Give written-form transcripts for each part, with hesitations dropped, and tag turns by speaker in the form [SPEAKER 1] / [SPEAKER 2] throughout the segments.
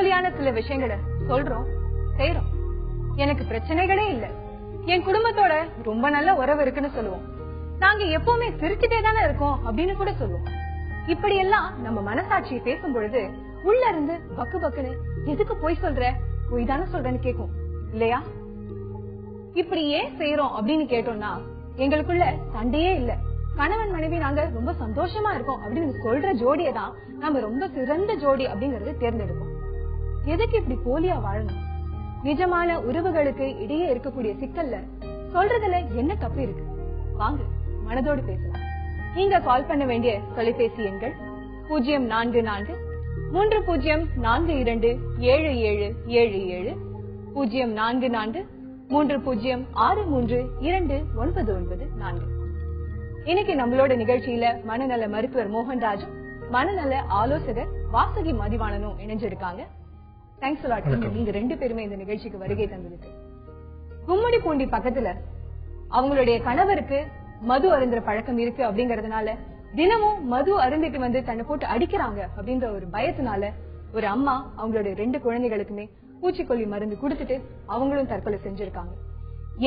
[SPEAKER 1] போலியான சில விஷயங்களை சொல்றோம், செய்யறோம். எனக்கு பிரச்சனைகளே இல்ல, என் குடும்பத்தோட ரொம்ப நல்ல உறவு இருக்குன்னு சொல்லுவோம். நாங்க எப்பவுமே சிரிச்சுட்டே தானே இருக்கோம் அப்படின்னு கூட சொல்லுவோம். இப்படி எல்லாம் நம்ம மனசாட்சியை பேசும் பொழுது உள்ள இருந்து பக்கு பக்குன்னு எதுக்கு போய் சொல்ற, போய் தானே சொல்றேன்னு கேட்கும் இல்லையா? இப்படி ஏன் செய்யறோம் அப்படின்னு கேட்டோம்னா, எங்களுக்குள்ள சண்டையே இல்ல, கணவன் மனைவி நாங்க ரொம்ப சந்தோஷமா இருக்கோம் அப்படின்னு சொல்ற ஜோடியை தான் நம்ம ரொம்ப சிறந்த ஜோடி அப்படிங்கறத தேர்ந்தெடுப்போம். எதுக்கு இப்படி போலியா வாழணும்? நிஜமான உறவுகளுக்கு இடையே இருக்கக்கூடிய சிக்கல்ல சொல்றதுல என்ன தப்பு இருக்கு? வாங்க மனதோடு பேசலாம். நீங்க கால் பண்ண வேண்டிய தொலைபேசி எண்கள் 044 3042 7777 044 3063 2994. இன்னைக்கு நம்மளோட நிகழ்ச்சியில மனநல மருத்துவர் மோகன்ராஜும் மனநல ஆலோசகர் வாசுகி மதிவாணனும் இணைஞ்சிருக்காங்க. Thanks a lot. நீங்க ரெண்டு பேருமே இந்த நிகழ்ச்சிக்கு வருகை தந்ததுக்கு. கும்மிடிப்பூண்டி பக்கத்துல அவங்களுடைய கணவருக்கு மது அருந்துற பழக்கம் இருக்கு அப்படிங்கறதுனால தினமும் மது அருந்திட்டு வந்து தன்னை போட்டு அடிக்கிறாங்க அப்படின்ற ஒரு பயத்தினால ஒரு அம்மா அவங்களுடைய 2 குழந்தைகளுக்குமே பூச்சிக்கொல்லி மருந்து கொடுத்துட்டு அவங்களும் தற்கொலை செஞ்சிருக்காங்க.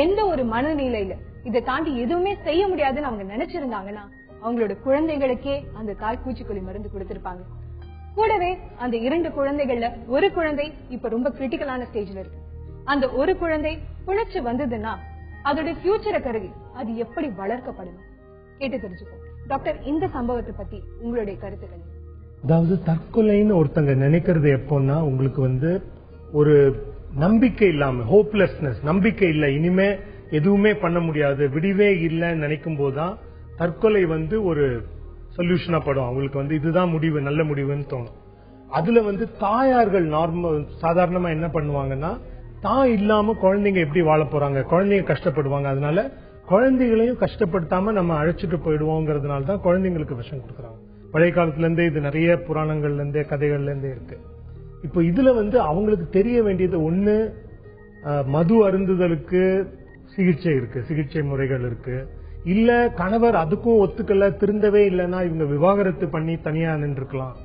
[SPEAKER 1] எந்த ஒரு மனநிலையில இதை தாண்டி எதுவுமே செய்ய முடியாதுன்னு அவங்க நினைச்சிருந்தாங்கன்னா அவங்களோட குழந்தைகளுக்கே அந்த தாய் பூச்சிக்கொல்லி மருந்து கொடுத்திருப்பாங்க. கூடவே அந்த 2 குழந்தைகள்ல ஒரு குழந்தை இப்ப ரொம்ப கிரிட்டிக்கலான ஸ்டேஜ்ல இருக்கு. அந்த ஒரு குழந்தை புழைச்சு வந்ததுன்னா அதோட ஃபியூச்சரை கருதி அது எப்படி வளர்க்கப்படணும் கேட்டு தெரிஞ்சுக்கோ. டாக்டர், இந்த சம்பவத்தை பத்தி உங்களுடைய கருத்துக்கள்?
[SPEAKER 2] அதாவது தற்கொலைன்னு ஒருத்தங்க நினைக்கிறது எப்போன்னா, உங்களுக்கு ஒரு நம்பிக்கை இல்லாம, ஹோப்லெஸ்னஸ், நம்பிக்கை இல்ல, இனிமே எதுவுமே பண்ண முடியாது, விடிவே இல்லைன்னு நினைக்கும் போதுதான் தற்கொலை ஒரு சொல்யூஷனா படும். அவங்களுக்கு இதுதான் முடிவு, நல்ல முடிவுன்னு தோணும். அதுல தாயார்கள் சாதாரணமா என்ன பண்ணுவாங்கன்னா, தான் இல்லாம குழந்தைங்க எப்படி வாழ போறாங்க, குழந்தைங்க கஷ்டப்படுவாங்க, அதனால குழந்தைகளையும் கஷ்டப்படுத்தாம நம்ம அழைச்சிட்டு போயிடுவோங்கிறதுனால தான் குழந்தைங்களுக்கு விஷம் கொடுக்குறாங்க. பழைய காலத்துல இருந்தே இது நிறைய புராணங்கள்ல இருந்தே கதைகள்ல இருந்தே இருக்கு. இப்போ இதுல அவங்களுக்கு தெரிய வேண்டியது ஒண்ணு, மது அருந்துதலுக்கு சிகிச்சை இருக்கு, சிகிச்சை முறைகள் இருக்கு. இல்ல கணவர் அதுக்கும் ஒத்துக்கல, திருந்தவே இல்லைன்னா இவங்க விவாகரத்து பண்ணி தனியா நின்றுக்கலாம்.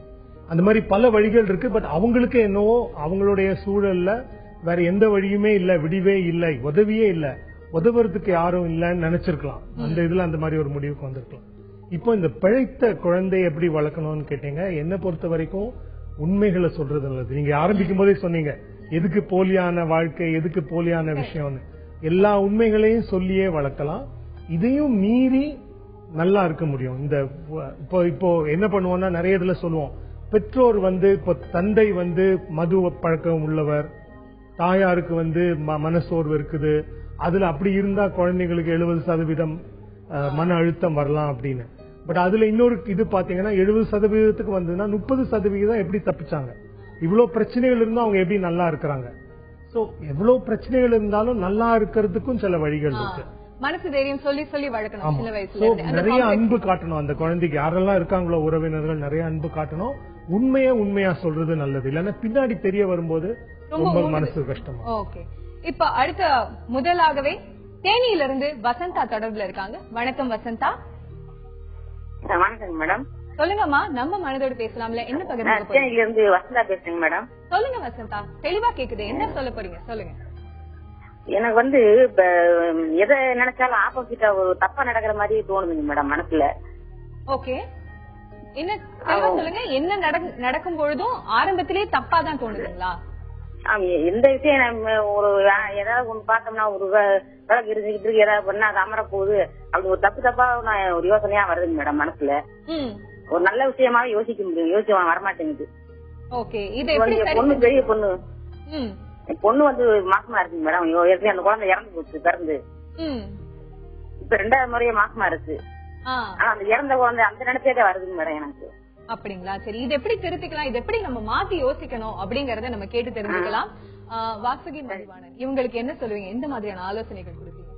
[SPEAKER 2] அந்த மாதிரி பல வழிகள் இருக்கு. பட் அவங்களுக்கு என்னவோ அவங்களுடைய சூழல்ல வேற எந்த வழியுமே இல்ல, விடிவே இல்லை, உதவியே இல்ல, உதவுறதுக்கு யாரும் இல்லன்னு நினைச்சிருக்கலாம். அந்த இதுல அந்த மாதிரி ஒரு முடிவுக்கு வந்திருக்கலாம். இப்போ இந்த பிழைத்த குழந்தை எப்படி வளர்க்கணும்னு கேட்டீங்க. என்ன பொறுத்த வரைக்கும் உண்மைகளை சொல்றது நல்லது. நீங்க ஆரம்பிக்கும் போதே சொன்னீங்க, எதுக்கு போலியான வாழ்க்கை, எதுக்கு போலியான விஷயம்னு. எல்லா உண்மைகளையும் சொல்லியே வளர்க்கலாம். இதையும் மீறி நல்லா இருக்க முடியும். இந்த இப்போ என்ன பண்ணுவோம்னா, நிறைய இதுல சொல்லுவோம், பெற்றோர் இப்போ தந்தை மது பழக்கம் உள்ளவர், தாயாருக்கு மனசோர்வு இருக்குது, அதுல அப்படி இருந்தா குழந்தைங்களுக்கு 70% மன அழுத்தம் வரலாம் அப்படின்னு. பட் அதுல இன்னொரு இது பாத்தீங்கன்னா, 70%க்கு வந்ததுன்னா 30% எப்படி தப்பிச்சாங்க. இவ்வளவு பிரச்சனைகள் இருந்தா அவங்க எப்படி நல்லா இருக்கிறாங்க. சோ எவ்வளவு பிரச்சனைகள் இருந்தாலும் நல்லா இருக்கிறதுக்கும் சில வழிகள் இருக்கு.
[SPEAKER 1] மனசு தைரியம் சொல்லி சொல்லி வளர்க்கணும். சின்ன வயசுல
[SPEAKER 2] நிறைய அன்பு காட்டணும் அந்த குழந்தைக்கு. யாரெல்லாம் இருக்காங்களோ உறவினர்கள் நிறைய அன்பு காட்டணும். உண்மையா சொல்றது நல்லது. இல்லன்னா பின்னாடி தெரிய வரும்போது ரொம்ப மனசு கஷ்டமா.
[SPEAKER 1] ஓகே, இப்ப அடுத்த முதலாகவே தேனியில இருந்து வசந்தா தொடர்புல இருக்காங்க. வணக்கம் வசந்தா.
[SPEAKER 3] வணக்கம் மேடம்.
[SPEAKER 1] சொல்லுங்கம்மா, நம்ம மனதோடு பேசலாம்ல, என்ன பகிர்ந்து?
[SPEAKER 3] தேனியில இருந்து வசந்தா பேசுறேங்க மேடம்.
[SPEAKER 1] சொல்லுங்க வசந்தா, தெளிவா கேக்குது, என்ன சொல்ல போறீங்க சொல்லுங்க.
[SPEAKER 3] எனக்கு எதை நினைச்சாலும் ஆப்போசிட்டா ஒரு தப்பா நடக்கிற மாதிரி தோணுதுங்க மேடம் மனசுல.
[SPEAKER 1] ஓகே, என்ன சொல்லுங்க. என்ன நடக்கும் பொழுதும் ஆரம்பத்திலேயே தப்பா தான் தோணுதுங்களா?
[SPEAKER 3] எந்த விஷயம் ஒரு ஏதாவது ஒண்ணு பார்த்தோம்னா, ஒரு விளக்கு இருந்துகிட்டு ஏதாவது பண்ணா அது அமர போகுது, அப்படி ஒரு தப்பா ஒரு யோசனையா வருதுங்க மேடம் மனசுல. ஒரு நல்ல விஷயமாவே யோசிக்க முடியும், யோசிக்க வரமாட்டேங்குது. பொண்ணு பெரிய பொண்ணு பொண்ணு மாசமா இருக்குங்க மேடம். ஏற்கனவே அந்த குழந்தை இறந்து போச்சு, பிறந்து இப்ப 2வது முறையே மாசமா இருக்கு. ஆனா அந்த இறந்த குழந்தை அந்த நினைச்சே வருதுங்க மேடம் எனக்கு.
[SPEAKER 1] அப்படிங்களா? சரி, இது எப்படி திருத்திக்கலாம், இது எப்படி நம்ம மாத்தி யோசிக்கணும் அப்படிங்கறத நம்ம கேட்டு தெரிஞ்சுக்கலாம். வாசுகி மதிவாணன், இவங்களுக்கு என்ன சொல்லுவீங்க, எந்த மாதிரியான ஆலோசனைகள் கொடுப்பீங்க?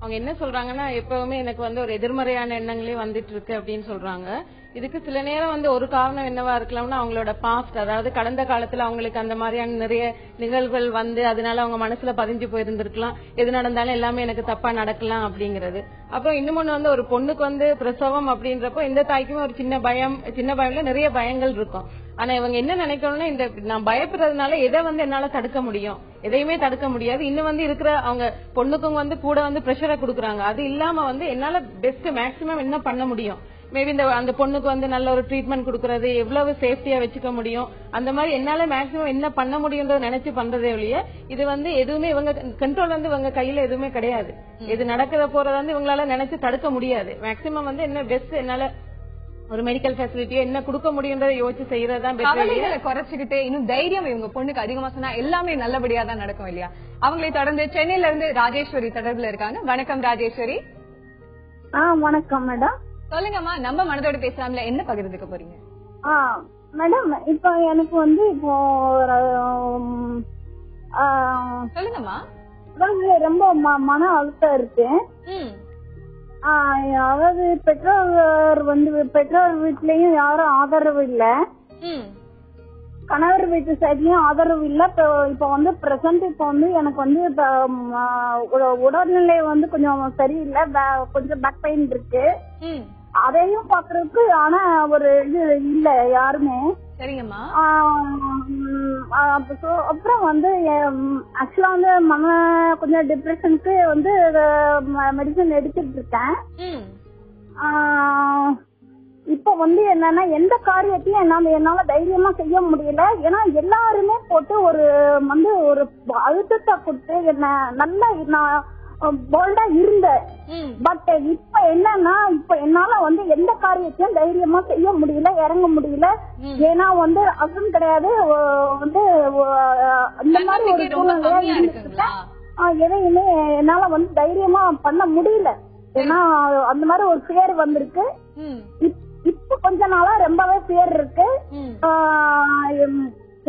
[SPEAKER 4] அவங்க என்ன சொல்றாங்கன்னா, எப்பவுமே எனக்கு ஒரு எதிர்மறையான எண்ணங்களே வந்துட்டு இருக்கு அப்படின்னு சொல்றாங்க. இதுக்கு சில நேரம் ஒரு காரணம் என்னவா இருக்கலாம்னா, அவங்களோட பாஸ்ட், அதாவது கடந்த காலத்துல அவங்களுக்கு அந்த மாதிரியான நிறைய நிகழ்வுகள் அதனால அவங்க மனசுல பதிஞ்சு போயிருந்திருக்கலாம். எது நடந்தாலும் எல்லாமே எனக்கு தப்பா நடக்கலாம் அப்படிங்கறது. அப்புறம் இன்னொன்னு ஒரு பொண்ணுக்கு பிரசவம் அப்படின்றப்போ இந்த தாய்க்குமே ஒரு சின்ன பயம்ல நிறைய பயங்கள் இருக்கும். ஆனா இவங்க என்ன நினைக்கணும்னா இந்த நான் பயப்படுறதுனால எதை என்னால தடுக்க முடியும், எதையுமே தடுக்க முடியாது. இன்னும் இருக்கிற அவங்க பொண்ணுக்கும் கூட பிரஷரை கொடுக்குறாங்க. அது இல்லாம என்னால பெஸ்ட் மேக்சிமம் என்ன பண்ண முடியும், மேபி அந்த பொண்ணுக்கு நல்ல ஒரு ட்ரீட்மெண்ட் கொடுக்கறது, எவ்வளவு சேஃப்டியா வச்சுக்க முடியும், அந்த மாதிரி என்னால மேக்சிமம் என்ன பண்ண முடியும்ன்றத நினைச்சு பண்றதே ஒழிய இது எதுவுமே இவங்க கண்ட்ரோல் இவங்க கையில எதுவுமே கிடையாது. இது நடக்கிற போறத இவங்களால நினைச்சு தடுக்க முடியாது. மேக்சிமம் என்ன பெஸ்ட் என்னால ஒரு மெடிக்கல் ஃபெசிலிட்டியோ என்ன கொடுக்க முடியும்ன்றதை யோசிச்சு செய்யறதுதான்
[SPEAKER 1] கவலைகளை குறைச்சிக்கிட்டு இன்னும் தைரியம் இவங்க பொண்ணுக்கு அதிகமா சொன்னா எல்லாமே நல்லபடியா தான் நடக்கும் இல்லையா? அவங்களை தொடர்ந்து சென்னையில இருந்து ராஜேஸ்வரி தொடர்புல இருக்காங்க. வணக்கம் ராஜேஸ்வரி.
[SPEAKER 5] வணக்கம் மேடம்.
[SPEAKER 1] சொல்லுங்கம்மா, நம்ம மனதோட பேசலாம்ல, என்ன பகிர்ந்துக்க போறீங்க?
[SPEAKER 5] மேடம் இப்ப எனக்கு இப்போ
[SPEAKER 1] சொல்லுங்கம்மா.
[SPEAKER 5] ரொம்ப மன அழுத்தம் இருக்கு. அதாவது பெற்றோர் வீட்லயும் யாரும் ஆதரவு இல்ல, கணவர் வீட்டு சைட்லயும் ஆதரவு இல்ல. இப்ப பிரசன்ட் இப்ப எனக்கு உடல்நிலை கொஞ்சம் சரியில்லை, கொஞ்சம் பேக் பெயின் இருக்கு. அதையும் பாக்குறதுக்கு ஆனா ஒரு இது இல்ல யாருமே.
[SPEAKER 1] சரிங்கம்மா.
[SPEAKER 5] அப்புறம் ஆக்சுவலா கொஞ்சம் டிப்ரெஷனுக்கு மெடிசன் எடுத்துட்டு இருக்கேன். இப்ப என்னன்னா எந்த காரியத்தையும் என்னால தைரியமா செய்ய முடியல. ஏன்னா எல்லாருமே போட்டு ஒரு அழுத்தத்தை கொடுத்து என்ன நல்லா போல்டா இருந்த. பட் இப்ப என்னன்னா இப்ப என்னால எந்த காரியத்தையும் தைரியமா செய்ய முடியல, இறங்க முடியல. ஏன்னா அதுவும் கிடையாது, இந்த மாதிரி ஒரு சூழ்நிலையா இருந்துச்சுன்னா எதையுமே என்னால தைரியமா பண்ண முடியல. ஏன்னா அந்த மாதிரி ஒரு ஃபியர் வந்திருக்கு. இப்ப கொஞ்ச நாளா ரொம்பவே ஃபியர் இருக்கு.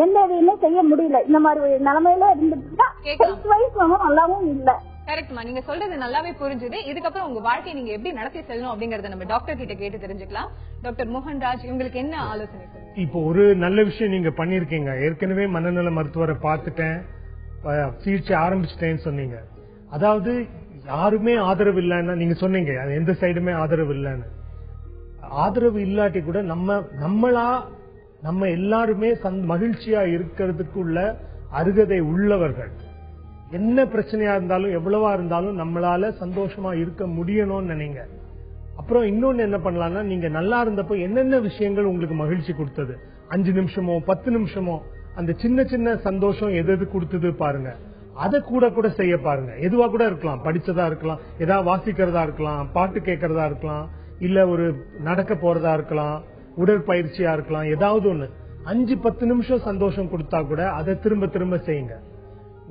[SPEAKER 5] எந்த எதையுமே செய்ய முடியல. இந்த மாதிரி நிலைமையில இருந்துட்டு நல்லாவும் இல்ல.
[SPEAKER 1] கரெக்ட்மா, நீங்க சொல்றது நல்லாவே புரிஞ்சுது. இதுக்கப்புறம் உங்க வாழ்க்கையை நீங்க எப்படி நடத்தி செல்லணும் அப்படிங்கறத நம்ம டாக்டர் கிட்ட கேட்டு தெரிஞ்சுக்கலாம். டாக்டர் மோகன்ராஜ், உங்களுக்கு என்ன ஆலோசனை?
[SPEAKER 2] இப்போ ஒரு நல்ல விஷயம் நீங்க பண்ணிருக்கீங்க. ஏற்கனவே மனநல மருத்துவரை பார்த்துட்டேன், சிகிச்சை ஆரம்பிச்சுட்டேன்னு சொன்னீங்க. அதாவது யாருமே ஆதரவு இல்லைன்னா நீங்க சொன்னீங்க, எந்த சைடுமே ஆதரவு இல்லைன்னு. ஆதரவு இல்லாட்டி கூட நம்ம எல்லாருமே மகிழ்ச்சியா இருக்கிறதுக்குள்ள அருகதை உள்ளவர்கள். என்ன பிரச்சனையா இருந்தாலும் எவ்வளவா இருந்தாலும் நம்மளால சந்தோஷமா இருக்க முடியணும்னு நினைங்க. அப்புறம் இன்னொன்னு என்ன பண்ணலாம்னா, நீங்க நல்லா இருந்தப்போ என்னென்ன விஷயங்கள் உங்களுக்கு மகிழ்ச்சி கொடுத்தது, 5 நிமிஷமோ 10 நிமிஷமோ அந்த சின்ன சின்ன சந்தோஷம் எது கொடுத்தது பாருங்க. அதை கூட செய்ய பாருங்க. எதுவா கூட இருக்கலாம், படிச்சதா இருக்கலாம், ஏதாவது வாசிக்கிறதா இருக்கலாம், பாட்டு கேட்கறதா இருக்கலாம், இல்ல ஒரு நடக்க போறதா இருக்கலாம், உடற்பயிற்சியா இருக்கலாம். ஏதாவது ஒண்ணு 5-10 நிமிஷம் சந்தோஷம் கொடுத்தா கூட அதை திரும்ப திரும்ப செய்யுங்க.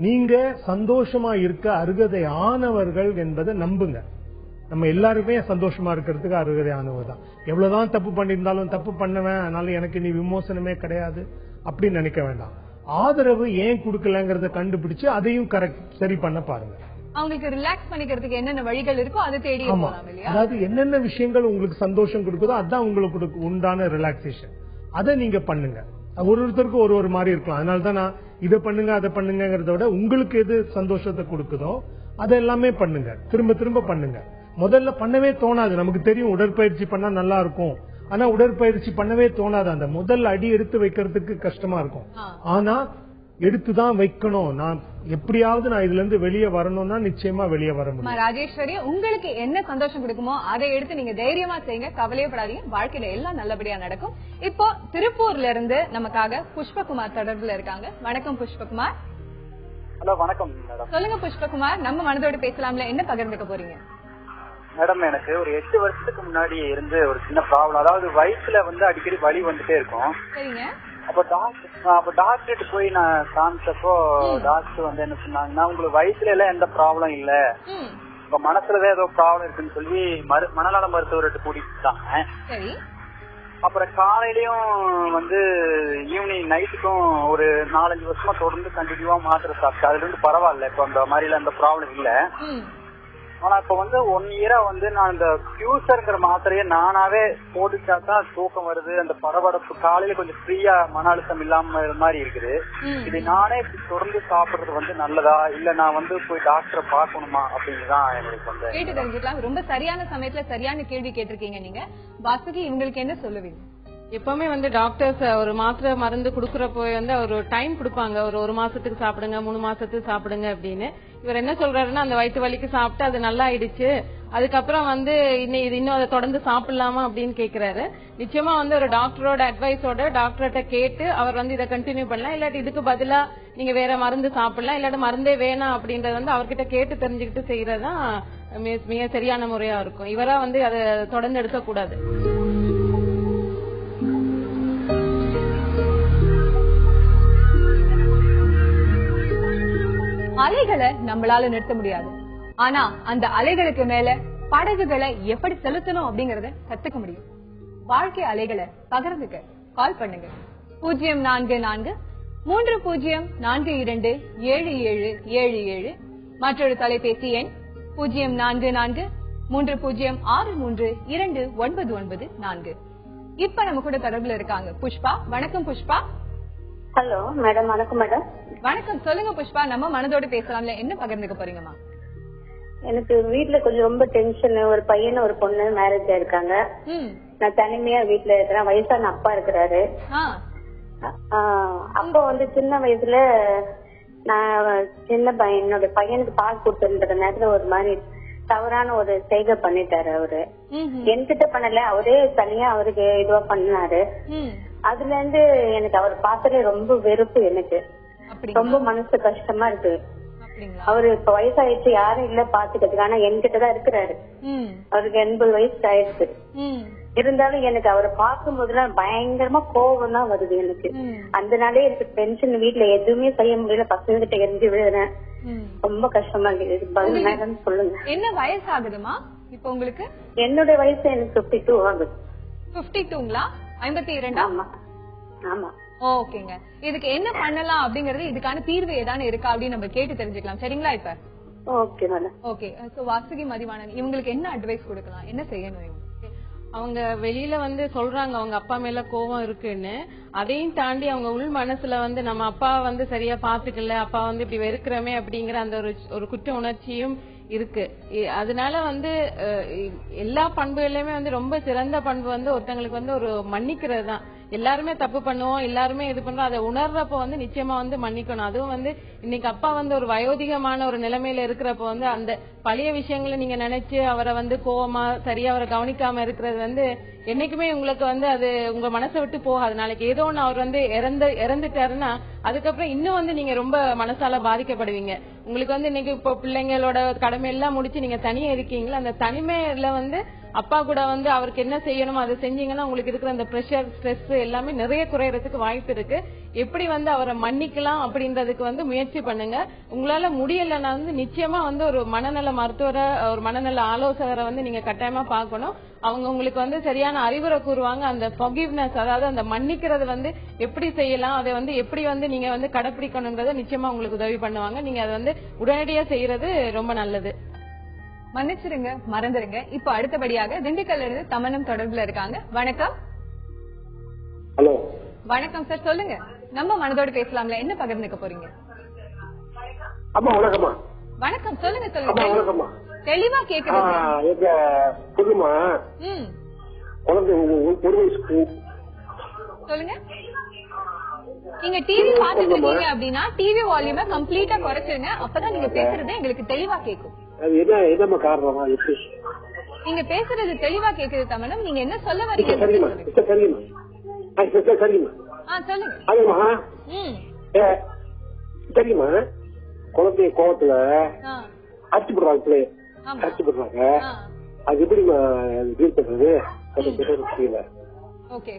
[SPEAKER 2] நீங்க சந்தோஷமா இருக்க அருகதை ஆனவர்கள் என்பதை நம்புங்க. நம்ம எல்லாருமே சந்தோஷமா இருக்கிறதுக்கு அருகதை ஆனவர் தான். எவ்வளவுதான் தப்பு பண்ணிருந்தாலும் தப்பு பண்ணவேன், அதனால எனக்கு நீ விமோசனமே கிடையாது அப்படின்னு நினைக்க வேண்டாம். ஆதரவு ஏன் கொடுக்கலங்கிறத கண்டுபிடிச்சு அதையும் சரி பண்ண பாருங்க.
[SPEAKER 1] அவங்களுக்கு ரிலாக்ஸ் பண்ணிக்கிறதுக்கு என்னென்ன வழிகள் இருக்கோ அதை தேடி.
[SPEAKER 2] அதாவது என்னென்ன விஷயங்கள் உங்களுக்கு சந்தோஷம் கொடுக்குதோ அதான் உங்களுக்கு உண்டான ரிலாக்ஸேஷன். அதை நீங்க பண்ணுங்க. ஒருத்தருக்கு ஒரு மாதிரி இருக்கலாம். அதனாலதான் நான் இதை பண்ணுங்க அதை பண்ணுங்கிறத விட உங்களுக்கு எது சந்தோஷத்தை கொடுக்குதோ அதை எல்லாமே பண்ணுங்க, திரும்ப திரும்ப பண்ணுங்க. முதல்ல பண்ணவே தோணாது, நமக்கு தெரியும் உடற்பயிற்சி பண்ணா நல்லா இருக்கும். ஆனா உடற்பயிற்சி பண்ணவே தோணாது. அந்த முதல் அடி எடுத்து வைக்கிறதுக்கு கஷ்டமா இருக்கும். ஆனா எடுத்துதான் வைக்கணும். நான் எப்படியாவது நான் இதுல இருந்து வெளியே வரணும்னா நிச்சயமா வெளியே வர முடியும்.
[SPEAKER 1] ராஜேஸ்வரி, உங்களுக்கு என்ன சந்தோஷம் கொடுக்குமோ அதை எடுத்து நீங்க தைரியமா செய்யுங்க, கவலையப்படாதீங்க. வாழ்க்கையில எல்லாம் நல்லபடியா நடக்கும். இப்போ திருப்பூர்ல இருந்து நமக்காக புஷ்பகுமார் தொடர்புல இருக்காங்க. வணக்கம் புஷ்பகுமார்.
[SPEAKER 6] ஹலோ, வணக்கம் மேடம்.
[SPEAKER 1] சொல்லுங்க புஷ்பகுமார், நம்ம மனதோட பேசலாம்ல, என்ன பகிர்ந்துக்க போறீங்க?
[SPEAKER 6] மேடம், எனக்கு ஒரு 8 வருஷத்துக்கு முன்னாடி இருந்து ஒரு சின்ன ப்ராப்ளம். அதாவது வயிற்றுல அடிக்கடி வலி வந்துட்டே இருக்கும்.
[SPEAKER 1] சரிங்க.
[SPEAKER 6] அப்ப டாக்டர் போய் நான் காமிச்சப்போ டாக்டர் என்ன சொன்னாங்கன்னா, உங்களுக்கு வயிற்றுல எல்லாம் எந்த ப்ராப்ளம் இல்ல, இப்ப மனசுலதான் ஏதோ ப்ராப்ளம் இருக்குன்னு சொல்லி மனநல மருத்துவர்கிட்ட கூட்டிட்டாங்க. அப்புறம் காலையிலயும் ஈவினிங் நைட்டுக்கும் ஒரு 4-5 வருஷமா தொடர்ந்து கண்டினியூவா மாத்திரை சாப்பிட்டு அதுல இருந்து பரவாயில்ல. இப்ப அந்த மாதிரி அந்த ப்ராப்ளம் இல்ல. ஆனா இப்ப 1 இயரா நான் இந்த ஃபியூசர்ங்கிற மாத்திரையை நானாவே போட்டுச்சாதான் தூக்கம் வருது. அந்த படபடப்பு காலையில கொஞ்சம் ஃப்ரீயா மன அழுத்தம் இல்லாம மாதிரி இருக்குது. இது நானே தொடர்ந்து சாப்பிடுறது நல்லதா இல்ல நான் போய் டாக்டரை பாக்கணுமா அப்படின்னுதான் எனக்கு
[SPEAKER 1] கேட்டு தெரிஞ்சுக்கலாம். ரொம்ப சரியான சமயத்துல சரியான கேள்வி கேட்டிருக்கீங்க நீங்க. வாசுகி, உங்களுக்கு என்ன சொல்லுவீங்க?
[SPEAKER 4] எப்பவுமே வந்து டாக்டர்ஸ் ஒரு மாத்திரை மருந்து குடுக்கறப்போ வந்து ஒரு டைம் கொடுப்பாங்க, ஒரு மாசத்துக்கு சாப்பிடுங்க, 3 மாசத்துக்கு சாப்பிடுங்க அப்படின்னு. இவர் என்ன சொல்றாருன்னா, அந்த வயிற்று வலிக்கு சாப்பிட்டு அது நல்லா ஆயிடுச்சு, அதுக்கப்புறம் வந்து இன்னும் அதை தொடர்ந்து சாப்பிடலாமா அப்படின்னு கேக்குறாரு. நிச்சயமா வந்து ஒரு டாக்டரோட அட்வைஸோட டாக்டர்கிட்ட கேட்டு அவர் வந்து இதை கண்டினியூ பண்ணலாம், இல்லாட்டி இதுக்கு பதிலா நீங்க வேற மருந்து சாப்பிடலாம், இல்லாட்டி மருந்தே வேணாம் அப்படின்றத வந்து அவர்கிட்ட கேட்டு தெரிஞ்சுக்கிட்டு செய்யறதுதான் மிக சரியான முறையா இருக்கும். இவரா வந்து அதை தொடர்ந்து எடுக்க கூடாது.
[SPEAKER 1] அலைகளை நம்மளால நிறுத்த முடியாது, ஆனா அந்த அலைகளுக்கு மேல படகுகளை எப்படி செலுத்தணும் அப்படிங்கறத கத்துக்க முடியும். வாழ்க்கை அலைகளை பகிர்ந்துக்க கால் பண்ணுங்க 044-3042-7777 மற்றொரு தொலைபேசி எண் 044-3063-2994. இப்ப நம்ம கூட தொடர்புல இருக்காங்க புஷ்பா. வணக்கம் புஷ்பா.
[SPEAKER 7] Hello madam. வணக்கம் மேடம்.
[SPEAKER 1] வணக்கம், சொல்லுங்க புஷ்பா. நம்ம மனதோடு பேசலாம்ல, என்ன பகிர்ந்துக்க போறீங்கம்மா?
[SPEAKER 7] எனக்கு வீட்டுல கொஞ்சம் ரொம்ப டென்ஷன். ஒரு பையன் ஒரு பொண்ணு மேரேஜ் ஆயிருக்காங்க. நான் தனிமையா வீட்டுல இருக்கிறேன். வயசான அப்பா இருக்கிறாரு. அப்பா வந்து சின்ன வயசுல நான் என்னோட பையனுக்கு பால் கொடுத்துன்ற நேரத்துல ஒரு மாதிரி தவறான ஒரு செய்கை பண்ணிட்டாரு. அவரு என்கிட்ட பண்ணல, அவரே தனியா அவருக்கு இதுவா பண்ணாரு. அதுல இருந்து எனக்கு அவர் பார்த்ததே ரொம்ப வெறுப்பு. எனக்கு ரொம்ப மனசு கஷ்டமா இருக்கு. அவரு இப்ப வயசாயிடுச்சு, யாரும் இல்ல பாத்துக்கிறதுக்கு, ஆனா என்கிட்டதான் இருக்கிறாரு. அவருக்கு 80 வயசு ஆயிடுச்சு. இருந்தாலும் எனக்கு அவரை பார்க்கும் போதுலாம் பயங்கரமா கோபம் தான் வருது எனக்கு. அதனாலே எனக்கு டென்ஷன். வீட்டுல எதுவுமே செய்ய முடியல, பசங்க கிட்ட எரிஞ்சு விழுறேன். ரொம்ப கஷ்டமா இருக்கு. மேடம் சொல்லுங்க,
[SPEAKER 1] என்ன வயசு ஆகுதுமா இப்ப உங்களுக்கு?
[SPEAKER 7] என்னோட வயசு எனக்கு 52 ஆகுது.
[SPEAKER 1] 52ங்களா? 52?
[SPEAKER 7] ஆமா ஆமா.
[SPEAKER 1] ஓகேங்க. இதுக்கு என்ன பண்ணலாம் அப்படிங்கறது, இதுக்கான தீர்வு ஏதானு இருக்கா அப்படின்னு நம்ம கேட்டு தெரிஞ்சுக்கலாம். சரிங்களா? இப்ப
[SPEAKER 7] okay madam.
[SPEAKER 1] Okay. So Vasuki Mathivanan, இவங்களுக்கு என்ன அட்வைஸ் கொடுக்கலாம், என்ன செய்யணும்?
[SPEAKER 4] அவங்க வெளியில வந்து சொல்றாங்க அவங்க அப்பா மேல கோவம் இருக்குன்னு, அதையும் தாண்டி அவங்க உள் மனசுல வந்து நம்ம அப்பா வந்து சரியா பாத்துக்கல, அப்பா வந்து இப்படி வெறுக்கிறோமே அப்படிங்கிற அந்த ஒரு குற்ற உணர்ச்சியும் இருக்கு. அதனால வந்து எல்லா பண்புகளையுமே வந்து ரொம்ப சிறந்த பண்பு வந்து ஒருத்தங்களுக்கு வந்து ஒரு மன்னிக்கிறது தான். எல்லாருமே தப்பு பண்ணுவோம், எல்லாருமே இது பண்றோம், அதை உணர்றப்ப வந்து நிச்சயமா வந்து மன்னிக்கணும். அதுவும் வந்து இன்னைக்கு அப்பா வந்து ஒரு வயோதிகமான ஒரு நிலைமையில இருக்கிறப்ப வந்து அந்த பழைய விஷயங்களை நீங்க நினைச்சு அவரை வந்து கோவமா சரியா அவரை கவனிக்காம இருக்கிறது வந்து என்னைக்குமே உங்களுக்கு வந்து அது உங்க மனசை விட்டு போகாது. நாளைக்கு ஏதோ ஒண்ணு அவர் வந்து இறந்துட்டாருன்னா அதுக்கப்புறம் இன்னும் வந்து நீங்க ரொம்ப மனசால பாதிக்கப்படுவீங்க. உங்களுக்கு வந்து இன்னைக்கு இப்போ பிள்ளைங்களோட கடமை எல்லாம் முடிச்சு நீங்க தனியா இருக்கீங்களா, அந்த தனிமையில வந்து அப்பா கூட வந்து அவருக்கு என்ன செய்யணுமோ அதை செஞ்சீங்கன்னா உங்களுக்கு இருக்கிற அந்த பிரஷர், ஸ்ட்ரெஸ் எல்லாமே நிறைய குறையறதுக்கு வாய்ப்பு இருக்கு. எப்படி வந்து அவரை மன்னிக்கலாம் அப்படின்றதுக்கு வந்து முயற்சி பண்ணுங்க. உங்களால முடியலன்னா வந்து நிச்சயமா வந்து ஒரு மனநல மருத்துவரை, ஒரு மனநல ஆலோசகரை வந்து நீங்க கட்டாயமா பார்க்கணும். அவங்க உங்களுக்கு வந்து சரியான அறிவுரை கூறுவாங்க. அந்த ஃபர்கிவ்னஸ், அதாவது அந்த மன்னிக்கிறது வந்து எப்படி செய்யலாம், அதை வந்து எப்படி வந்து நீங்க வந்து கடைபிடிக்கணும்ன்றத நிச்சயமா உங்களுக்கு உதவி பண்ணுவாங்க. நீங்க அதை வந்து உடனடியா செய்யறது ரொம்ப நல்லது.
[SPEAKER 1] மன்னிச்சிருங்க, மறந்துருங்க. இப்ப அடுத்தபடியாக திண்டுக்கல்ல இருந்து தமனம் தொடர்புல இருக்காங்க. வணக்கம்.
[SPEAKER 8] ஹலோ.
[SPEAKER 1] வணக்கம் சார், சொல்லுங்க. நம்ம மனதோடு பேசலாம்ல, என்ன பகிர்ந்துக்க போறீங்க?
[SPEAKER 8] அம்மா வணக்கம்மா.
[SPEAKER 1] வணக்கம், சொல்லுங்க சொல்லுங்க.
[SPEAKER 8] வணக்கம்மா.
[SPEAKER 1] தெளிவா கேக்குது.
[SPEAKER 8] சொல்லுமா.
[SPEAKER 1] சொல்லுங்க. நீங்க டிவி பாத்துட்டு இருக்கீங்க அப்படின்னா டிவி வால்யூமை கம்ப்ளீட்டா குறைச்சிருங்க, அப்பதான் நீங்க பேசுறது எங்களுக்கு தெளிவா கேக்கும். நீங்க பேசுறது தெளிவா கேக்குது தமிழம். நீங்க என்ன சொல்ல வரீங்க?
[SPEAKER 8] சரிம்மா. குழந்தைய கோவத்துல அடிச்சு போடுறாங்க, அடிச்சு போடுறாங்க. அது எப்படிமா டீல் பண்றது?
[SPEAKER 1] ஓகே,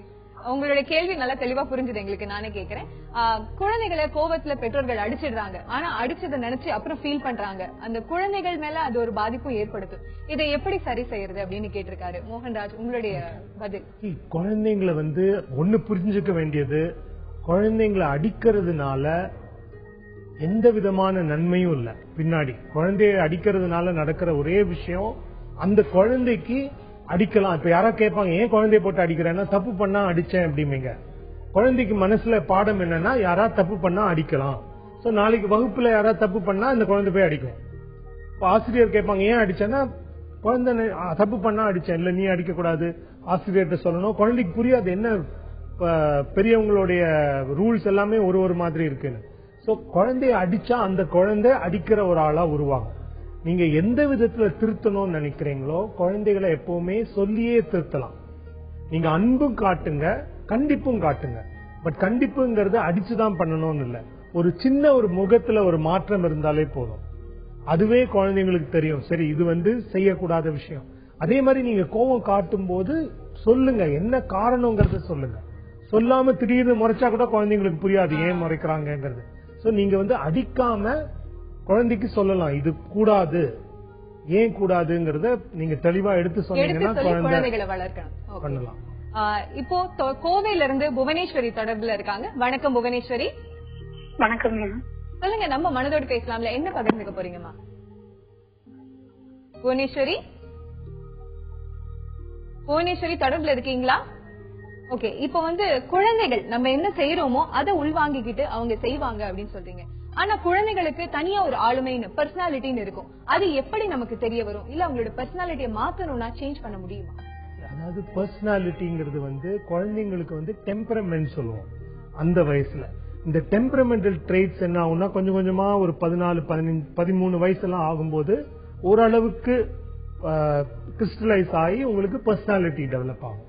[SPEAKER 1] உங்களுடைய கேள்வி நல்லா தெளிவா புரிஞ்சுது எங்களுக்கு. நானே கேக்குறேன். குழந்தைகளை கோவத்துல பெற்றோர்கள் அடிச்சிடுறாங்க, ஆனா அடிச்சதை நினைச்சு அப்புறம் ஃபீல் பண்றாங்க. அந்த குழந்தைகள் மேல அது ஒரு பாதிப்பும் ஏற்படுத்தும். இதை எப்படி சரி செய்யறது அப்படின்னு கேட்டிருக்காரு மோகன்ராஜ். உங்களுடைய பதில்?
[SPEAKER 2] குழந்தைங்களை வந்து ஒண்ணு புரிஞ்சுக்க வேண்டியது, குழந்தைங்களை அடிக்கிறதுனால எந்த விதமான நன்மையும் இல்ல. பின்னாடி குழந்தைய அடிக்கிறதுனால நடக்கிற ஒரே விஷயம், அந்த குழந்தைக்கு அடிக்கலாம். இப்ப யாரா கேட்பாங்க, ஏன் குழந்தைய போட்டு அடிக்கிறேன்னா, தப்பு பண்ணா அடிச்சேன் அப்படிமீங்க. குழந்தைக்கு மனசுல பாடம் என்னன்னா, யாரா தப்பு பண்ணா அடிக்கலாம். சோ நாளைக்கு வகுப்புல யாரா தப்பு பண்ணா இந்த குழந்தை போய் அடிக்கும். இப்ப ஆசிரியர் கேட்பாங்க, ஏன் அடிச்சேன்னா, குழந்தை தப்பு பண்ணா அடிச்சேன், இல்ல நீ அடிக்க கூடாது, ஆசிரியர்கிட்ட சொல்லணும். குழந்தைக்கு புரியாது என்ன பெரியவங்களுடைய ரூல்ஸ் எல்லாமே ஒரு மாதிரி இருக்குன்னு. சோ குழந்தைய அடிச்சா அந்த குழந்தை அடிக்கிற ஒரு ஆளா உருவாகும். நீங்க எந்த விதத்துல திருத்தணும்னு நினைக்கிறீங்களோ குழந்தைகளை எப்பவுமே சொல்லியே திருத்தலாம். நீங்க அன்பும் காட்டுங்க, கண்டிப்பும் காட்டுங்க. பட் கண்டிப்புங்கிறது அடிச்சுதான் பண்ணணும்னு இல்ல. ஒரு சின்ன ஒரு முகத்துல ஒரு மாற்றம் இருந்தாலே போதும். அதுவே குழந்தைங்களுக்கு தெரியும், சரி இது செய்யக்கூடாத விஷயம். அதே மாதிரி நீங்க கோபம் காட்டும் போது சொல்லுங்க, என்ன காரணங்கிறத சொல்லுங்க. சொல்லாம திடீர்னு முறைச்சா கூட குழந்தைங்களுக்கு புரியாது ஏன் முறைக்கிறாங்கிறது. சோ நீங்க அடிக்காம குழந்தைக்கு சொல்லலாம், இது கூடாது, ஏன் கூடாதுங்கிறத நீங்க தெளிவா எடுத்து சொன்னீங்கன்னா குழந்தைகளை வளர்க்கணும் பண்ணலாம்.
[SPEAKER 1] இப்போ கோவையில இருந்து புவனேஸ்வரி தொடர்புல இருக்காங்க. வணக்கம் புவனேஸ்வரி.
[SPEAKER 9] வணக்கம்.
[SPEAKER 1] சொல்லுங்க, நம்ம மனதோடு பேசலாம்ல, என்ன பகிர்ந்துக்க போறீங்கம்மா? புவனேஸ்வரி தொடர்புல இருக்கீங்களா? ஓகே. இப்போ குழந்தைகள் நம்ம என்ன செய்யறோமோ அதை உள்வாங்கிக்கிட்டு அவங்க செய்வாங்க அப்படின்னு சொல்றீங்க. ஆனா குழந்தைகளுக்கு தனியா ஒரு ஆளுமைன்னு பர்சனாலிட்டின்னு இருக்கும். அது எப்படி நமக்கு தெரிய வரும்? இல்ல அவங்களோட பர்சனாலிட்டியை மாத்தணும்னா சேஞ்ச் பண்ண முடியுமா?
[SPEAKER 2] அதாவது பர்சனாலிட்டிங்கிறது குழந்தைங்களுக்கு டெம்பரமெண்ட் சொல்லுவோம். அந்த வயசுல இந்த டெம்பரமெண்டல் ட்ரெய்ட்ஸ் என்ன ஆகும்னா கொஞ்சம் கொஞ்சமா ஒரு 14, 15, 13 வயசுலாம் ஆகும்போது ஓரளவுக்கு கிறிஸ்டலைஸ் ஆகி உங்களுக்கு பர்சனாலிட்டி டெவலப் ஆகும்.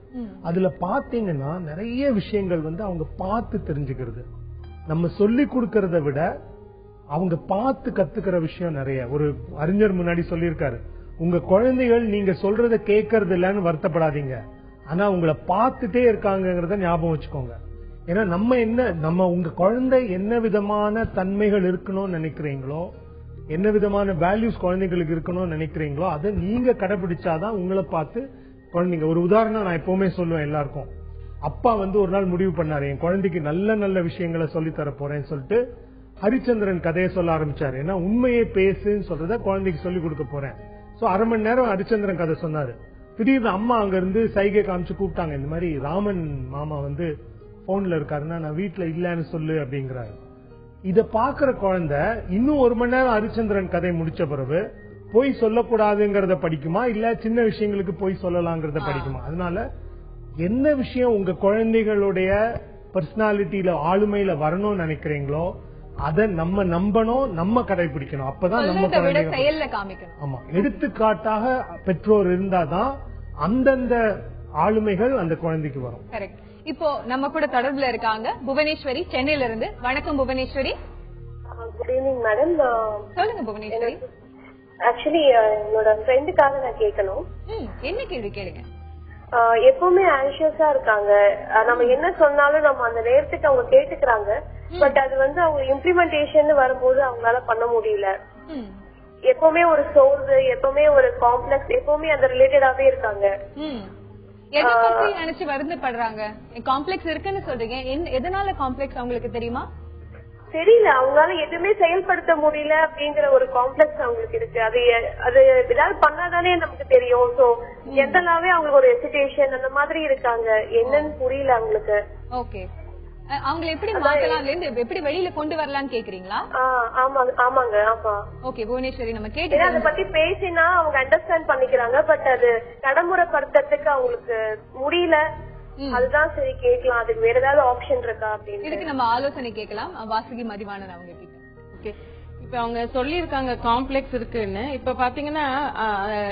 [SPEAKER 2] அதுல பாத்தீங்கன்னா நிறைய விஷயங்கள் அவங்க பார்த்து தெரிஞ்சுக்கிறது. நம்ம சொல்லி கொடுக்கறத விட அவங்க பார்த்து கத்துக்கிற விஷயம் நிறைய. ஒரு அறிஞர் முன்னாடி சொல்லியிருக்காரு, உங்க குழந்தைகள் நீங்க சொல்றத கேட்கறது இல்லன்னு வருத்தப்படாதீங்க, ஆனா உங்களை பார்த்துட்டே இருக்காங்கிறத ஞாபகம் வச்சுக்கோங்க. ஏன்னா நம்ம உங்க குழந்தை என்ன விதமான தன்மைகள் இருக்கணும்னு நினைக்கிறீங்களோ, என்ன விதமான வேல்யூஸ் குழந்தைகளுக்கு இருக்கணும்னு நினைக்கிறீங்களோ அதை நீங்க கடைபிடிச்சாதான் உங்களை பார்த்து குழந்தைங்க. ஒரு உதாரணம் நான் எப்பவுமே சொல்லுவேன் எல்லாருக்கும். அப்பா ஒரு நாள் முடிவு பண்ணாரு, என் குழந்தைக்கு நல்ல நல்ல விஷயங்களை சொல்லி தர போறேன்னு சொல்லிட்டு ஹரிச்சந்திரன் கதையை சொல்ல ஆரம்பிச்சாரு. ஏன்னா உண்மையை பேசுன்னு சொல்றத குழந்தைக்கு சொல்லி கொடுக்க போறேன். சோ 1/2 மணி நேரம் ஹரிச்சந்திரன் கதை சொன்னாரு. திடீர்னு அம்மா அங்க இருந்து சைகை காமிச்சு கூப்பிட்டாங்க, இந்த மாதிரி ராமன் மாமா போன்ல இருக்காருன்னா நான் வீட்டுல இல்லன்னு சொல்லு அப்படிங்கிறாரு. இத பாக்குற குழந்தை இன்னும் 1 மணி நேரம் ஹரிச்சந்திரன் கதை முடிச்ச பிறகு போய் சொல்லக்கூடாதுங்கிறத படிக்குமா, இல்ல சின்ன விஷயங்களுக்கு போய் சொல்லலாங்கிறத படிக்குமா? அதனால என்ன விஷயம் உங்க குழந்தைகளுடைய பர்சனாலிட்டியில ஆளுமையில வரணும்னு நினைக்கிறீங்களோ அதை நம்ம நம்பணும், நம்ம கடைபிடிக்கணும். அப்பதான் நம்ம
[SPEAKER 1] செயல்ல காமிக்கணும்.
[SPEAKER 2] ஆமா, எடுத்துக்காட்டாக பெற்றோர் இருந்தாதான் அந்தந்த ஆளுமைகள் அந்த குழந்தைக்கு வரும்.
[SPEAKER 1] கரெக்ட். இப்போ நம்ம கூட தொடர்புல இருக்காங்க புவனேஸ்வரி சென்னையில இருந்து. வணக்கம் புவனேஸ்வரி.
[SPEAKER 10] Good evening madam.
[SPEAKER 1] சொல்லுங்க புவனேஸ்வரி.
[SPEAKER 10] ஆக்சுவலி என்னோட ஃப்ரெண்டுக்காக நான் கேட்கணும்.
[SPEAKER 1] என்ன கேள்வி கேளுங்க.
[SPEAKER 10] எப்பவுமே ஆன்சியஸா இருக்காங்க. நம்ம என்ன சொன்னாலும் நம்ம அந்த நேரத்துக்கு அவங்க கேட்டுக்கிறாங்க. பட் அது அவங்க இம்ப்ளிமெண்டேஷன் வரும்போது அவங்களால பண்ண முடியல. எப்பவுமே ஒரு சோர்வு, எப்பவுமே ஒரு காம்ப்ளெக்ஸ், எப்பவுமே அந்த ரிலேட்டடாவே இருக்காங்க.
[SPEAKER 1] நினைச்சு வருந்தப்படுறாங்க. காம்ப்ளெக்ஸ் இருக்குன்னு சொல்றீங்க, எதனால காம்ப்ளெக்ஸ் அவங்களுக்கு தெரியுமா?
[SPEAKER 10] தெரியல, அவங்களால எதுவுமே செயல்படுத்த முடியல அப்படிங்கிற ஒரு காம்ப்ளெக்ஸ் அவங்களுக்கு இருக்கு. அது ஏதாவது பண்ணாதானே நமக்கு தெரியும். சோ ஜெனரலாவே அவங்களுக்கு ஒரு ஹெசிடேஷன் அந்த மாதிரி இருக்காங்க. என்னன்னு புரியல அவங்களுக்கு.
[SPEAKER 1] ஓகே, அவங்களை எப்படி மாத்தலாம், எப்படி வெளியில கொண்டு வரலாம்னு கேக்குறீங்களா?
[SPEAKER 10] ஆமாங்க. ஆமா.
[SPEAKER 1] ஓகே புவனேஸ்வரி, நம்ம கேட்டு
[SPEAKER 10] அதை பத்தி பேசினா அவங்க அண்டர்ஸ்டாண்ட் பண்ணிக்கிறாங்க. பட் அது நடைமுறைப்படுத்துறதுக்கு அவங்களுக்கு முடியல. அதுதான் சரி கேட்கலாம், அதுக்கு வேற ஏதாவது ஆப்ஷன் இருக்கா அப்படின்னு.
[SPEAKER 1] இதுக்கு நம்ம ஆலோசனை கேட்கலாம். வாசுகி மதிவாணன் அவங்க கிட்ட.
[SPEAKER 4] ஓகே, இப்ப அவங்க சொல்லிருக்காங்க காம்ப்ளெக்ஸ் இருக்குன்னு. இப்ப பாத்தீங்கன்னா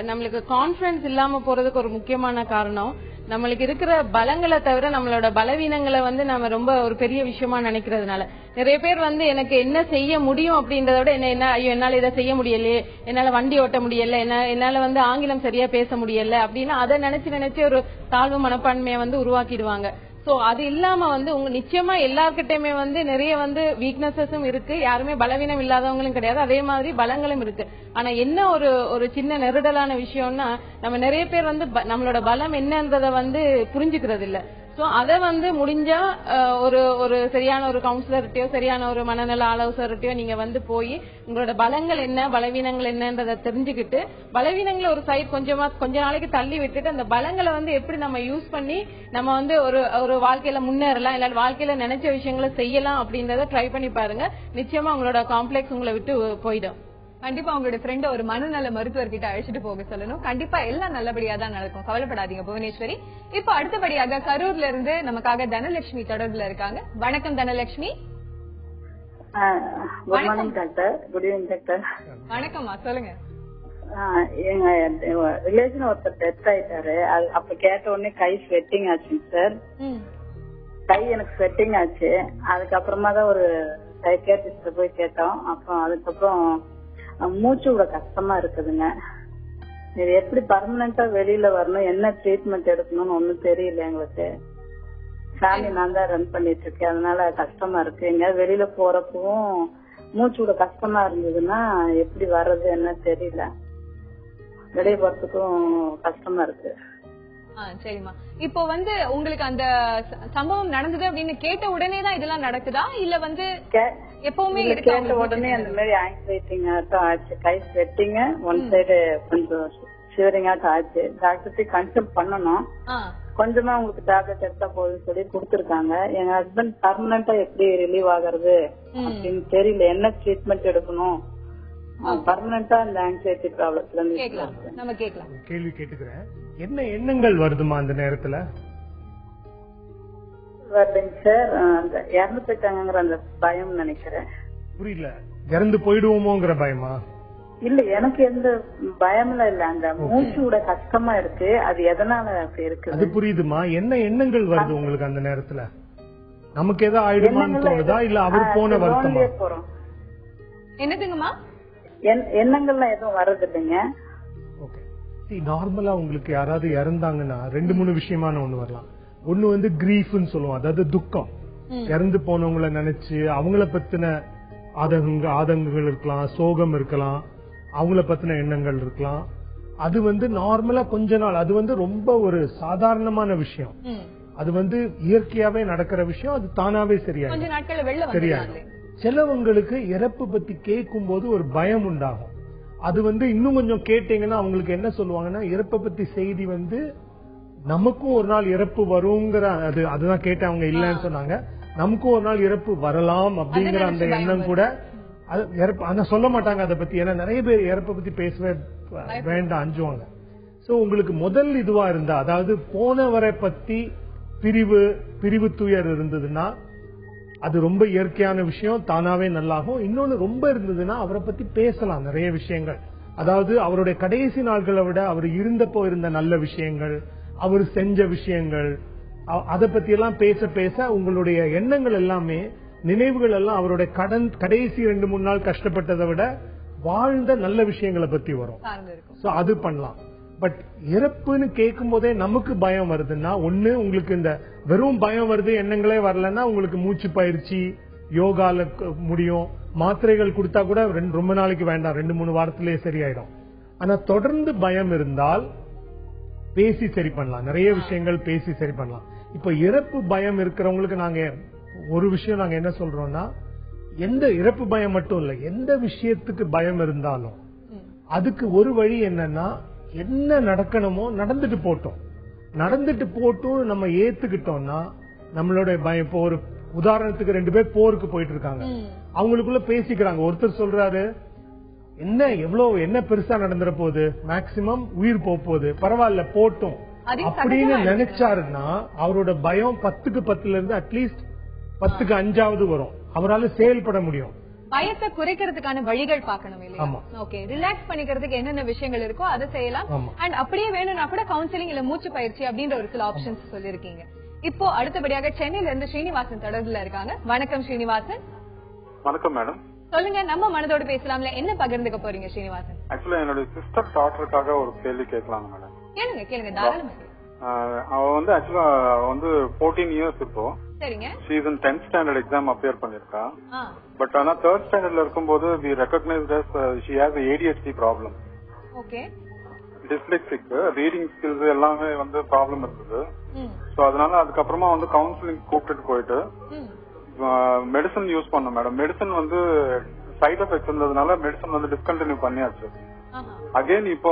[SPEAKER 4] நம்மளுக்கு கான்பிடன்ஸ் இல்லாம போறதுக்கு ஒரு முக்கியமான காரணம் நம்மளுக்கு இருக்கிற பலங்களை தவிர நம்மளோட பலவீனங்களை நம்ம ரொம்ப ஒரு பெரிய விஷயமா நினைக்கிறதுனால நிறைய பேர் எனக்கு என்ன செய்ய முடியும் அப்படின்றத விட என்ன ஐயோ என்னால இதை செய்ய முடியலையே, என்னால வண்டி ஓட்ட முடியல, என்னால ஆங்கிலம் சரியா பேச முடியல அப்படின்னு அதை நினைச்சு ஒரு தாழ்வு மனப்பான்மையை உருவாக்கிடுவாங்க. சோ அது இல்லாம உங்க நிச்சயமா எல்லார்கிட்டயுமே நிறைய வீக்னஸஸும் இருக்கு. யாருமே பலவீனம் இல்லாதவங்களும் கிடையாது, அதே மாதிரி பலங்களும் இருக்கு. ஆனா என்ன ஒரு சின்ன நெருடலான விஷயம்னா நம்ம நிறைய பேர் நம்மளோட பலம் என்னன்றத புரிஞ்சுக்கிறது இல்ல. சோ அத முடிஞ்சா ஒரு சரியான ஒரு கவுன்சிலர்கிட்டயோ சரியான ஒரு மனநல ஆலோசகர்கிட்டயோ நீங்க போய் உங்களோட பலங்கள் என்ன பலவீனங்கள் என்னன்றத தெரிஞ்சுக்கிட்டு பலவீனங்களை ஒரு சைட் கொஞ்ச நாளைக்கு தள்ளி விட்டுட்டு அந்த பலங்களை எப்படி நம்ம யூஸ் பண்ணி நம்ம ஒரு வாழ்க்கையில முன்னேறலாம், இல்ல வாழ்க்கையில நினைச்ச விஷயங்களை செய்யலாம் அப்படின்றத ட்ரை பண்ணி பாருங்க. நிச்சயமா உங்களோட காம்ப்ளெக்ஸ் உங்களை விட்டு போயிடும்.
[SPEAKER 1] கண்டிப்பா உங்களோட ஃப்ரெண்ட் ஒரு மனநல மருத்துவர்கிட்ட அழைச்சிட்டு போக சொல்லணும். கண்டிப்பா எல்லாம் நல்லபடியா தான் நடக்கும், கவலைப்படாதீங்க புவனேஸ்வரி. இப்போ அடுத்தபடியாக கரூர்ல இருந்து நமக்காக தனலட்சுமி தொடர்புல இருக்காங்க. வணக்கம் Dhanalakshmi.
[SPEAKER 9] Good morning doctor. Good evening doctor.
[SPEAKER 1] வணக்கம்மா, சொல்லுங்க.
[SPEAKER 9] எங்க ரிலேஷன் ஒருத்தர் டெத் ஆயிட்டாரு. அப்ப கேட்ட உடனே கை ஸ்வெட்டிங் ஆச்சுங்க சார். கை எனக்கு ஸ்வெட்டிங் ஆச்சு. அதுக்கப்புறமா தான் ஒரு சைக்கியாட்ரிஸ்ட போய் கேட்டோம். அப்புறம் அதுக்கப்புறம் மூச்சு விட கஷ்டமா இருக்குதுங்க. இது எப்படி பர்மனண்டா வெளியில வரணும், என்ன ட்ரீட்மெண்ட் எடுக்கணும்னு ஒண்ணும் தெரியல எங்களுக்கு. ஃபேமிலி நான் தான் ரன் பண்ணிட்டு இருக்கேன், அதனால கஷ்டமா இருக்கு. எங்கயாவது வெளியில போறப்பவும் மூச்சு விட கஷ்டமா இருந்ததுன்னா எப்படி வர்றது என்ன தெரியல. வெளியே போறதுக்கும் கஷ்டமா இருக்கு.
[SPEAKER 1] சரிம்மா, இப்போ உங்களுக்கு அந்த சம்பவம் நடந்தது அப்படின்னு கேட்ட உடனே தான் இதெல்லாம் நடக்குதா, இல்ல எப்பவுமே
[SPEAKER 9] கேட்ட உடனே அந்த மாதிரி ஆங்ஸைட்டிங் ஆச்சு, கை ஸ்வெட்டிங், ஒன் சைடு கொஞ்சம் ஷிவரிங் ஆச்சு. டாக்டர் கன்சல்ட் பண்ணணும். கொஞ்சமா உங்களுக்கு டேப்லெட் எடுத்தா போதுன்னு சொல்லி கொடுத்துருக்காங்க. எங்க ஹஸ்பண்ட் பர்மனண்டா எப்படி ரிலீவ் ஆகுறது அப்படின்னு தெரியல, என்ன ட்ரீட்மெண்ட் எடுக்கணும். பர்மனண்டா இந்த ஆங்ஸைட்டி ப்ராப்ளத்துல
[SPEAKER 1] நம்ம கேட்கலாம்.
[SPEAKER 2] கேள்வி கேட்டுக்கிறேன். என்ன எண்ணங்கள் வருதுமா அந்த நேரத்துல?
[SPEAKER 9] வருதுங்க சார், அந்த இறந்து போயிட்டாங்கிற அந்த பயம் நினைக்கிறேன்.
[SPEAKER 2] புரியல, இறந்து போயிடுவோமோங்கிற பயமா?
[SPEAKER 9] இல்ல, எனக்கு எந்த பயம்ல இல்ல, அந்த மூச்சு விட கஷ்டமா இருக்கு. அது எதனால அப்படி இருக்கு
[SPEAKER 2] அது புரியுதுமா. என்ன எண்ணங்கள் வருது உங்களுக்கு அந்த நேரத்துல? நமக்கு ஏதோ ஆயிடுமான்னு தோணுதா, இல்ல அவர் போன வருத்தமா?
[SPEAKER 9] போறோம்.
[SPEAKER 1] என்னதுங்கம்மா?
[SPEAKER 9] எண்ணங்கள்லாம் எதுவும் வர்றது இல்லைங்க.
[SPEAKER 2] நார்மலா உங்களுக்கு யாராவது இறந்தாங்கன்னா 2-3 விஷயமான ஒண்ணு வரலாம். ஒண்ணு கிரீஃப்னு சொல்லுவோம், அதாவது துக்கம். இறந்து போனவங்களை நினைச்சு அவங்கள பத்தின ஆதங்கங்கள் இருக்கலாம், சோகம் இருக்கலாம், அவங்கள பத்தின எண்ணங்கள் இருக்கலாம். அது நார்மலா கொஞ்ச நாள், அது ரொம்ப ஒரு சாதாரணமான விஷயம். அது இயற்கையாவே நடக்கிற விஷயம். அது தானாவே சரியாயிடும். சிலவங்களுக்கு இறப்பு பத்தி கேட்கும் போது ஒரு பயம் உண்டாகும். அது இன்னும் கொஞ்சம் கேட்டீங்கன்னா அவங்களுக்கு என்ன சொல்லுவாங்கன்னா, இறப்பை பத்தி செய்தி நமக்கும் ஒரு நாள் இறப்பு வருங்கிற அதுதான் கேட்டேன். அவங்க இல்லன்னு சொன்னாங்க. நமக்கும் ஒரு நாள் இறப்பு வரலாம் அப்படிங்கிற அந்த எண்ணம் கூட சொல்ல மாட்டாங்க அதை பத்தி. ஏன்னா நிறைய பேர் இறப்பை பத்தி பேசவே வேண்டாம், அஞ்சுவாங்க. சோ உங்களுக்கு முதல் இதுவா இருந்தா, அதாவது போனவரை பத்தி பிரிவு துயர் இருந்ததுன்னா அது ரொம்ப இயற்கையான விஷயம், தானாவே நல்லாகும். இன்னொன்னு ரொம்ப இருந்ததுன்னா அவரை பத்தி பேசலாம் நிறைய விஷயங்கள். அதாவது அவருடைய கடைசி நாட்களை விட அவர் இருந்தப்போ இருந்த நல்ல விஷயங்கள், அவர் செஞ்ச விஷயங்கள், அதை பத்தி எல்லாம் பேச உங்களுடைய எண்ணங்கள் எல்லாமே, நினைவுகள் எல்லாம் அவருடைய கடைசி 2-3 நாள் கஷ்டப்பட்டதை விட வாழ்ந்த நல்ல விஷயங்களை பத்தி வரும். சோ அது பண்ணலாம். பட் இறப்புன்னு கேட்கும் போதே நமக்கு பயம் வருதுன்னா, ஒண்ணு உங்களுக்கு இந்த வெறும் பயம் வருது, எண்ணங்களே வரலன்னா உங்களுக்கு மூச்சு பயிற்சி, யோகால முடியும். மாத்திரைகள் கொடுத்தா கூட ரொம்ப நாளைக்கு வேண்டாம், 2-3 வாரத்திலேயே சரியாயிடும். ஆனா தொடர்ந்து பயம் இருந்தால் பேசி சரி பண்ணலாம், நிறைய விஷயங்கள் பேசி சரி பண்ணலாம். இப்ப இறப்பு பயம் இருக்கிறவங்களுக்கு நாங்க ஒரு விஷயம் நாங்க என்ன சொல்றோம்னா, எந்த இறப்பு பயம் மட்டும் இல்ல, எந்த விஷயத்துக்கு பயம் இருந்தாலும் அதுக்கு ஒரு வழி என்னன்னா, என்ன நடக்கணுமோ நடந்துட்டு போட்டும் நம்ம ஏத்துக்கிட்டோம்னா நம்மளோட பயம். இப்போ ஒரு உதாரணத்துக்கு 2 பேர் போருக்கு போயிட்டு இருக்காங்க, அவங்களுக்குள்ள பேசிக்கிறாங்க. ஒருத்தர் சொல்றாரு, என்ன பெருசா நடந்துற போகுது, மேக்சிமம் உயிர் போகுது, பரவாயில்ல போட்டும் அப்படின்னு நினைச்சாருன்னா அவரோட பயம் 10க்கு 10ல இருந்து அட்லீஸ்ட் 10க்கு 5ஆவது வரும். அவரால் செயல்பட முடியும்.
[SPEAKER 1] பயத்தை குறைக்கிறதுக்கான வழிகள் பார்க்கணும் இல்லையா? ஓகே, ரிலாக்ஸ் பண்ணிக்கிறதுக்கு என்னென்ன விஷயங்கள் இருக்கோ அதை செய்யலாம். அண்ட் அப்படியே வேணும்னா கூட கவுன்சிலிங் இல்ல மூச்சு பயிற்சி அப்படின்ற ஒரு சில ஆப்ஷன்ஸ் சொல்லிருக்கீங்க. இப்போ அடுத்தபடியாக சென்னையில இருந்து ஸ்ரீனிவாசன் தொடர்புல இருக்காங்க. வணக்கம் ஸ்ரீனிவாசன்.
[SPEAKER 11] வணக்கம் மேடம்.
[SPEAKER 1] சொல்லுங்க, நம்ம மனதோட பேசலாம்ல, என்ன பகிர்ந்துக்க போறீங்க ஸ்ரீனிவாசன்?
[SPEAKER 11] ஆக்சுவலா என்னோட சிஸ்டர் டாக்டருக்காக ஒரு கேள்வி கேட்கலாம் மேடம்.
[SPEAKER 1] கேளுங்க தாராளமா.
[SPEAKER 11] அவ ஆக்சுவலா 14 இயர்ஸ் இப்போ.
[SPEAKER 1] சரிங்க.
[SPEAKER 11] she is in 10th standard exam appear பண்ணிருக்கா. பட் ஆனா 3rd standardல இருக்கும்போது we recognized as she has a ADHD problem.
[SPEAKER 1] Okay.
[SPEAKER 11] dyslexic, reading skills எல்லாமே ப்ராப்ளம் இருந்தது. சோ அதனால அதுக்கப்புறமா கவுன்சிலிங் கூப்பிட்டு போயிட்டு மெடிசன் யூஸ் பண்ணோம் மேடம். மெடிசன் சைட் எஃபெக்ட்ஸ் இருந்ததுனால மெடிசன் டிஸ்கண்டினியூ பண்ணியாச்சு. அகைன் இப்போ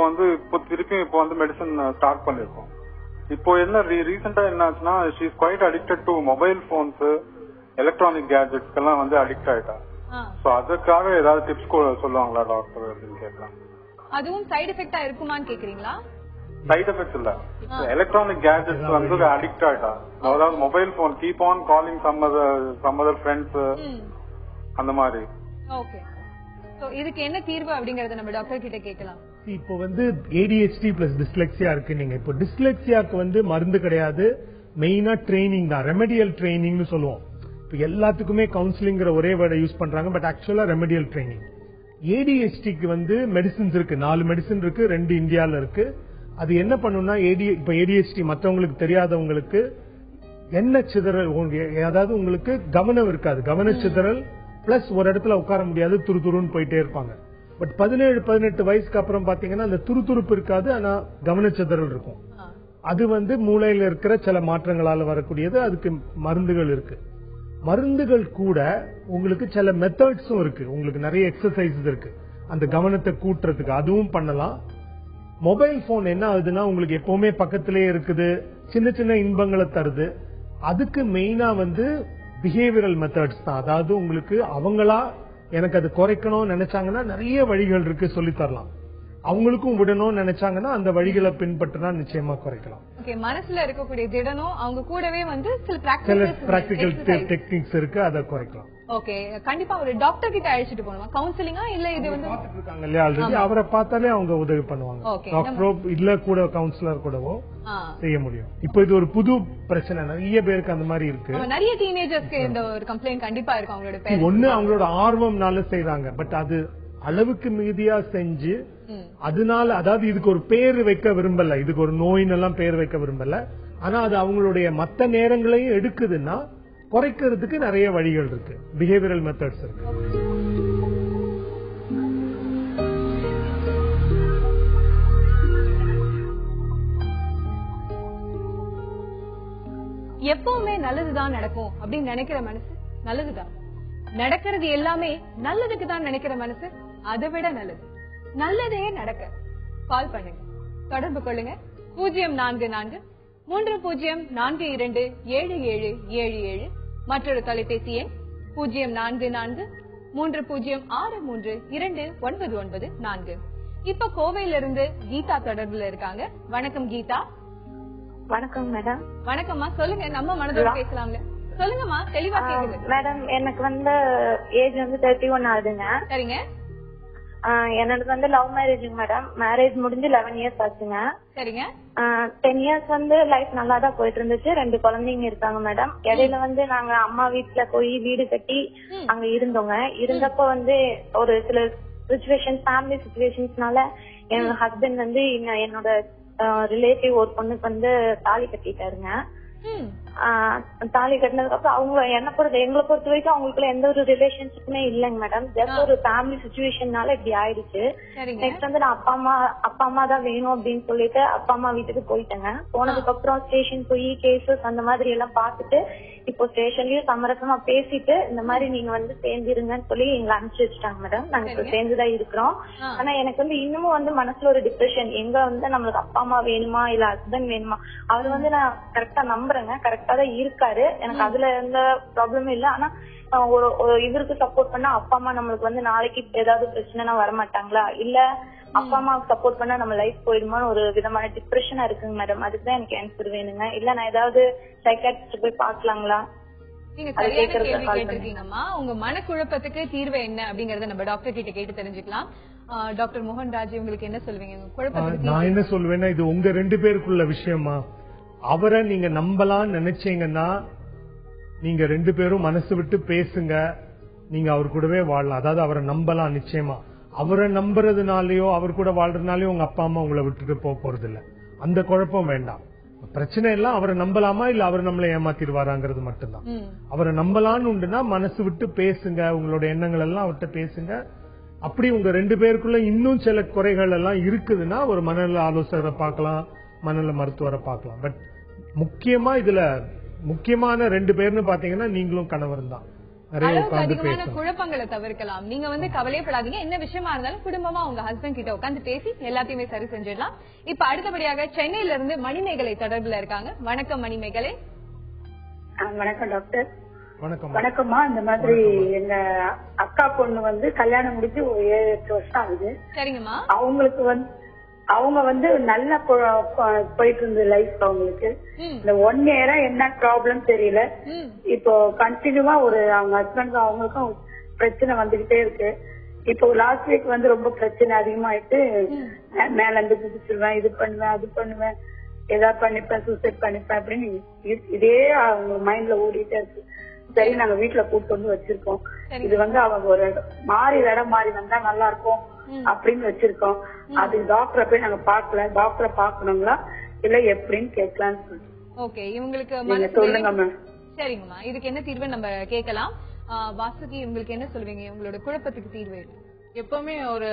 [SPEAKER 11] திருப்பியும் இப்போ மெடிசன் ஸ்டார்ட் பண்ணிருக்கோம். இப்போ என்ன ரீசெண்டா என்ன ஆச்சுன்னா, she is quite addicted to mobile phones, electronic gadgets எல்லாம் அடிக்ட் ஆயிட்டா. சோ அதுக்காக ஏதாவது டிப்ஸ் சொல்லுவாங்களா டாக்டர் அப்படின்னு கேட்கலாம்.
[SPEAKER 1] அதுவும் சைடு எஃபெக்டா இருக்குமான்னு கேக்குறீங்களா?
[SPEAKER 11] சைட் எஃபெக்ட் இல்ல, எலக்ட்ரானிக் கேஜெட்ஸ் வந்து அடிக்ட் ஆயிட்டா, அதாவது mobile phone keep on calling some other friends அந்த மாதிரி.
[SPEAKER 1] ஓகே, சோ இதுக்கு என்ன தீர்வு அப்படிங்கறத நம்ம டாக்டர் கிட்ட கேட்கலாம்.
[SPEAKER 2] இப்போ வந்து ADHD பிளஸ் டிஸ்லெக்சியா இருக்கு. நீங்க இப்போ டிஸ்லெக்சியாக்கு வந்து மருந்து கிடையாது, மெயினா ட்ரைனிங் தான், ரெமெடியல் ட்ரைனிங்னு சொல்லுவோம். இப்போ எல்லாத்துக்குமே கவுன்சிலிங்கிற ஒரே வேர்டை யூஸ் பண்றாங்க, பட் ஆக்சுவலா ரெமெடியல் ட்ரைனிங். ADHDக்கு வந்து மெடிசின்ஸ் இருக்கு, 4 மெடிசின் இருக்கு, 2 இந்தியால இருக்கு. அது என்ன பண்ணும்னா இப்ப ADHD மற்றவங்களுக்கு தெரியாதவங்களுக்கு என்ன சிதறல், அதாவது உங்களுக்கு கவனம் இருக்காது, கவன சிதறல் பிளஸ் ஒரு இடத்துல உட்கார முடியாது, துருதுருன்னு போயிட்டே இருப்பாங்க. பட் 17-18 வயசுக்கு அப்புறம் பாத்தீங்கன்னா அந்த துருதுருப்பு இருக்காது, ஆனா கவனச்சிதறல் இருக்கும். அது வந்து மூளையில இருக்கிற சில மாற்றங்களால வரக்கூடியது. அதுக்கு மருந்துகள் இருக்கு. மருந்துகள் கூட உங்களுக்கு சில மெத்தட்ஸும் இருக்கு, உங்களுக்கு நிறைய எக்ஸசைசஸ் இருக்கு அந்த கவனத்தை கூட்டுறதுக்கு, அதுவும் பண்ணலாம். மொபைல் போன் என்ன ஆகுதுன்னா உங்களுக்கு எப்பவுமே பக்கத்திலேயே இருக்குது, சின்ன சின்ன இன்பங்களை தருது. அதுக்கு மெயினா வந்து பிஹேவியரல் மெத்தட்ஸ் தான். அதாவது உங்களுக்கு அவங்களா எனக்கு அது குறைக்கணும்னு நினைச்சாங்கன்னா நிறைய வழிகள் இருக்கு, சொல்லி தரலாம். அவங்களுக்கும் விடணும்னு நினைச்சாங்கன்னா அந்த வழிகளை பின்பற்றினா நிச்சயமா குறைக்கலாம்.
[SPEAKER 1] மனசுல இருக்கக்கூடிய திடனும் அவங்க கூடவே வந்து சில
[SPEAKER 2] பிராக்டிகல் டெக்னிக்ஸ் இருக்கு, அதை குறைக்கலாம்.
[SPEAKER 1] ஓகே, கண்டிப்பா ஒரு டாக்டர் கிட்ட அழைச்சிட்டு போகணுமா கவுன்சிலிங்கா? இல்ல இது வந்து
[SPEAKER 2] இருக்காங்க இல்லையா ஆல்ரெடி, அவரை பார்த்தாலே அவங்க உதவி பண்ணுவாங்க. டாக்டரோ இல்ல கூட கவுன்சிலர் கூடவோ செய்ய முடியும். இப்போ இது ஒரு புது பிரச்சனை, நிறைய பேருக்கு அந்த மாதிரி இருக்கு.
[SPEAKER 1] நிறைய டீனேஜர்ஸ்க்கு இந்த ஒரு கம்ப்ளைண்ட் கண்டிப்பா இருக்கு. அவங்களோட
[SPEAKER 2] ஒண்ணு அவங்களோட ஆர்வம்னால செய்றாங்க, பட் அது அளவுக்கு மீதியா செஞ்சு அதனால, அதாவது இதுக்கு ஒரு பேர் வைக்க விரும்பல, இதுக்கு ஒரு நோயின்னு எல்லாம் பேர் வைக்க விரும்பல, ஆனா அது அவங்களுடைய மத்த நேரங்களையும் எடுக்குதுன்னா குறைக்கிறதுக்கு நிறைய வழிகள் இருக்கு, பிஹேவியரல் மெத்தட்ஸ் இருக்கு.
[SPEAKER 1] எப்பவுமே நல்லதுதான் நடக்கும் அப்படின்னு நினைக்கிற மனசு நல்லதுதான், நடக்கிறது எல்லாமே நல்லதுக்கு தான் நினைக்கிற மனசு அதை விட நல்லது, நல்லதே நடக்க கால் பண்ணுங்க, தொடர்பு கொள்ளுங்க 044-3042777 மற்றொரு தொலைபேசி எண் 044-3063299. இப்ப கோவையில இருந்து கீதா தொடர்புல இருக்காங்க. வணக்கம் கீதா.
[SPEAKER 12] வணக்கம் மேடம்.
[SPEAKER 1] வணக்கம்மா, சொல்லுங்க. நம்ம மனதோட பேசலாம்ல, சொல்லுங்கம்மா, தெளிவா கேக்குது.
[SPEAKER 12] மேடம் எனக்கு வந்து ஏஜ் வந்து 31 ஆகுதுங்க.
[SPEAKER 1] சரிங்க.
[SPEAKER 12] என்னோட வந்து லவ் மேரேஜுங்க மேடம். மேரேஜ் முடிஞ்சு 11 இயர்ஸ் ஆச்சுங்க.
[SPEAKER 1] சரிங்க.
[SPEAKER 12] 10 இயர்ஸ் வந்து லைஃப் நல்லா தான் போயிட்டு இருந்துச்சு. 2 குழந்தைங்க இருக்காங்க மேடம். இடையில வந்து நாங்க அம்மா வீட்டுல போய் வீடு கட்டி அங்க இருந்தோங்க. இருந்தப்ப வந்து ஒரு சில சிச்சுவேஷன், ஃபேமிலி சிச்சுவேஷன்ஸ்னால என்னோட ஹஸ்பண்ட் வந்து என்னோட ரிலேட்டிவ் ஒரு பொண்ணுக்கு வந்து தாலி கட்டிட்டாருங்க. தாலி கட்டினதுக்கு அப்புறம் அவங்க எங்களை பொறுத்த வரைக்கும் அவங்களுக்குள்ள எந்த ஒரு ரிலேஷன்ஷிப்புமே இல்லைங்க மேடம். ஜஸ்ட் ஒரு ஃபேமிலி சிச்சுவேஷன்னால இப்படி ஆயிடுச்சு. நெக்ஸ்ட் வந்து நான் அப்பா அம்மா தான் வேணும் அப்படின்னு சொல்லிட்டு அப்பா அம்மா வீட்டுக்கு போயிட்டேங்க. போனதுக்கு அப்புறம் ஸ்டேஷன் போய் கேசஸ் அந்த மாதிரி எல்லாம் பாத்துட்டு இப்போ ஸ்டேஷன்லயும் சமரசமா பேசிட்டு இந்த மாதிரி நீங்க வந்து சேர்ந்துருங்கன்னு சொல்லி எங்களை அனுப்பிச்சு வச்சுட்டாங்க மேடம். நாங்க இப்ப சேர்ந்துதான் இருக்கிறோம். ஆனா எனக்கு வந்து இன்னமும் வந்து மனசுல ஒரு டிப்ரெஷன், எங்க வந்து நம்மளுக்கு அப்பா அம்மா வேணுமா இல்ல ஹஸ்பண்ட் வேணுமா, அவரு வந்து நான் கரெக்டா நம்புறேங்க, கரெக்டா தான் இருக்காரு, எனக்கு அதுல எந்த ப்ராப்ளமும் இல்ல. ஆனா ஒரு இவருக்கு சப்போர்ட் பண்ணா அப்பா அம்மா நம்மளுக்கு வந்து நாளைக்கு ஏதாவது பிரச்சனைனா வரமாட்டாங்களா, இல்ல அப்பா அம்மாவுக்கு சப்போர்ட் பண்ணா நம்ம லைஃப் போயிடுமான்னு ஒரு விதமான டிப்ரெஷனா இருக்குங்க மேடம். அதுக்குதான் எனக்கு ஆன்சர் வேணுங்க. இல்ல நான் ஏதாவது சைக்காட்ரிஸ்ட் போய் பாக்கலாங்களா?
[SPEAKER 1] நீங்க சரியான கேள்வி கேட்டிருக்கீங்கம்மா. உங்க மனக்குழப்பத்துக்கு தீர்வு என்ன அப்படிங்கறத நம்ம டாக்டர் கிட்ட கேட்டு தெரிஞ்சுக்கலாம். டாக்டர் மோகன்ராஜ், உங்களுக்கு என்ன சொல்வீங்க குழப்பத்துக்கு?
[SPEAKER 2] நான் என்ன சொல்வேன்னா, இது உங்க 2 பேருக்குள்ள விஷயமா. அவரை நீங்க நம்பலாம்னு நினைச்சீங்கன்னா நீங்க 2 பேரும் மனசு விட்டு பேசுங்க, நீங்க அவர் கூடவே வாழலாம். அதாவது அவரை நம்பலாம் நிச்சயமா. அவரை நம்புறதுனாலயோ அவர் கூட வாழ்றதுனாலயோ உங்க அப்பா அம்மா உங்களை விட்டுட்டு போறது இல்ல, அந்த குழப்பம் வேண்டாம். பிரச்சனை எல்லாம் அவரை நம்பலாமா இல்ல அவர் நம்மளை ஏமாத்திடுவாராங்கிறது மட்டும்தான். அவரை நம்பலான்னு உண்டுன்னா மனசு விட்டு பேசுங்க, உங்களோட எண்ணங்கள் எல்லாம் அவர்கிட்ட பேசுங்க. அப்படி உங்க 2 பேருக்குள்ள இன்னும் சில குறைகள் எல்லாம் இருக்குதுன்னா ஒரு மனநல ஆலோசகரை பார்க்கலாம், மனநல மருத்துவரை பார்க்கலாம். பட் முக்கியமா இதுல முக்கியமான 2 பேர்னு பாத்தீங்கன்னா நீங்களும் கணவரும் தான்.
[SPEAKER 1] அதிகமான குழப்பங்களை தவிர்க்கலாம். நீங்க வந்து கவலைப்படாதீங்க, என்ன விஷயமா இருந்தாலும் குடும்பமா உங்க ஹஸ்பண்ட் கிட்ட உட்காந்து பேசி எல்லாத்தையுமே சரி செஞ்சிடலாம். இப்ப அடுத்தபடியாக சென்னையில இருந்து மணிமேகலை தொடர்புல இருக்காங்க. வணக்கம் மணிமேகலை.
[SPEAKER 12] வணக்கம் டாக்டர்.
[SPEAKER 13] வணக்கம்மா. இந்த மாதிரி எங்க அக்கா பொண்ணு வந்து கல்யாணம் முடிஞ்சு ஒரு 7-8 வருஷம் ஆகுது.
[SPEAKER 1] சரிங்கம்மா.
[SPEAKER 13] அவங்க வந்து நல்லா போயிட்டு இருந்தது லைஃப். அவங்களுக்கு இந்த 1 இயரா என்ன ப்ராப்ளம் தெரியல. இப்போ கண்டினியூவா அவங்க ஹஸ்பண்ட் அவங்களுக்கும் பிரச்சனை வந்துகிட்டே இருக்கு. இப்போ லாஸ்ட் வீக் வந்து ரொம்ப பிரச்சனை அதிகமாயிட்டு மேல இருந்து குதிச்சிருவேன், இது பண்ணுவேன், அது பண்ணுவேன், ஏதாவது பண்ணிப்பேன், சூசைட் பண்ணிப்பேன் அப்படின்னு இதே அவங்க மைண்ட்ல ஓடிட்டே இருக்கு. சரி, நாங்க வீட்டுல கூப்பிட்டு வந்து வச்சிருக்கோம். இது வந்து அவங்க ஒரு இடம் மாறி வந்தா நல்லா இருக்கும் அப்படின்னு வச்சிருக்கோம். அது டாக்டரை போய் நாங்க பாக்கல. டாக்டரை பாக்கணுங்களா இல்ல எப்படின்னு கேட்கலான்னு சொல்லி.
[SPEAKER 1] ஓகே, இவங்களுக்கு
[SPEAKER 13] சொல்லுங்க மேம்.
[SPEAKER 1] சரிங்கம்மா, இதுக்கு என்ன தீர்வு நம்ம கேட்கலாம். வாசுகி, உங்களுக்கு என்ன சொல்லுவீங்க உங்களோட குழப்பத்துக்கு தீர்வு?
[SPEAKER 4] எப்பவுமே ஒரு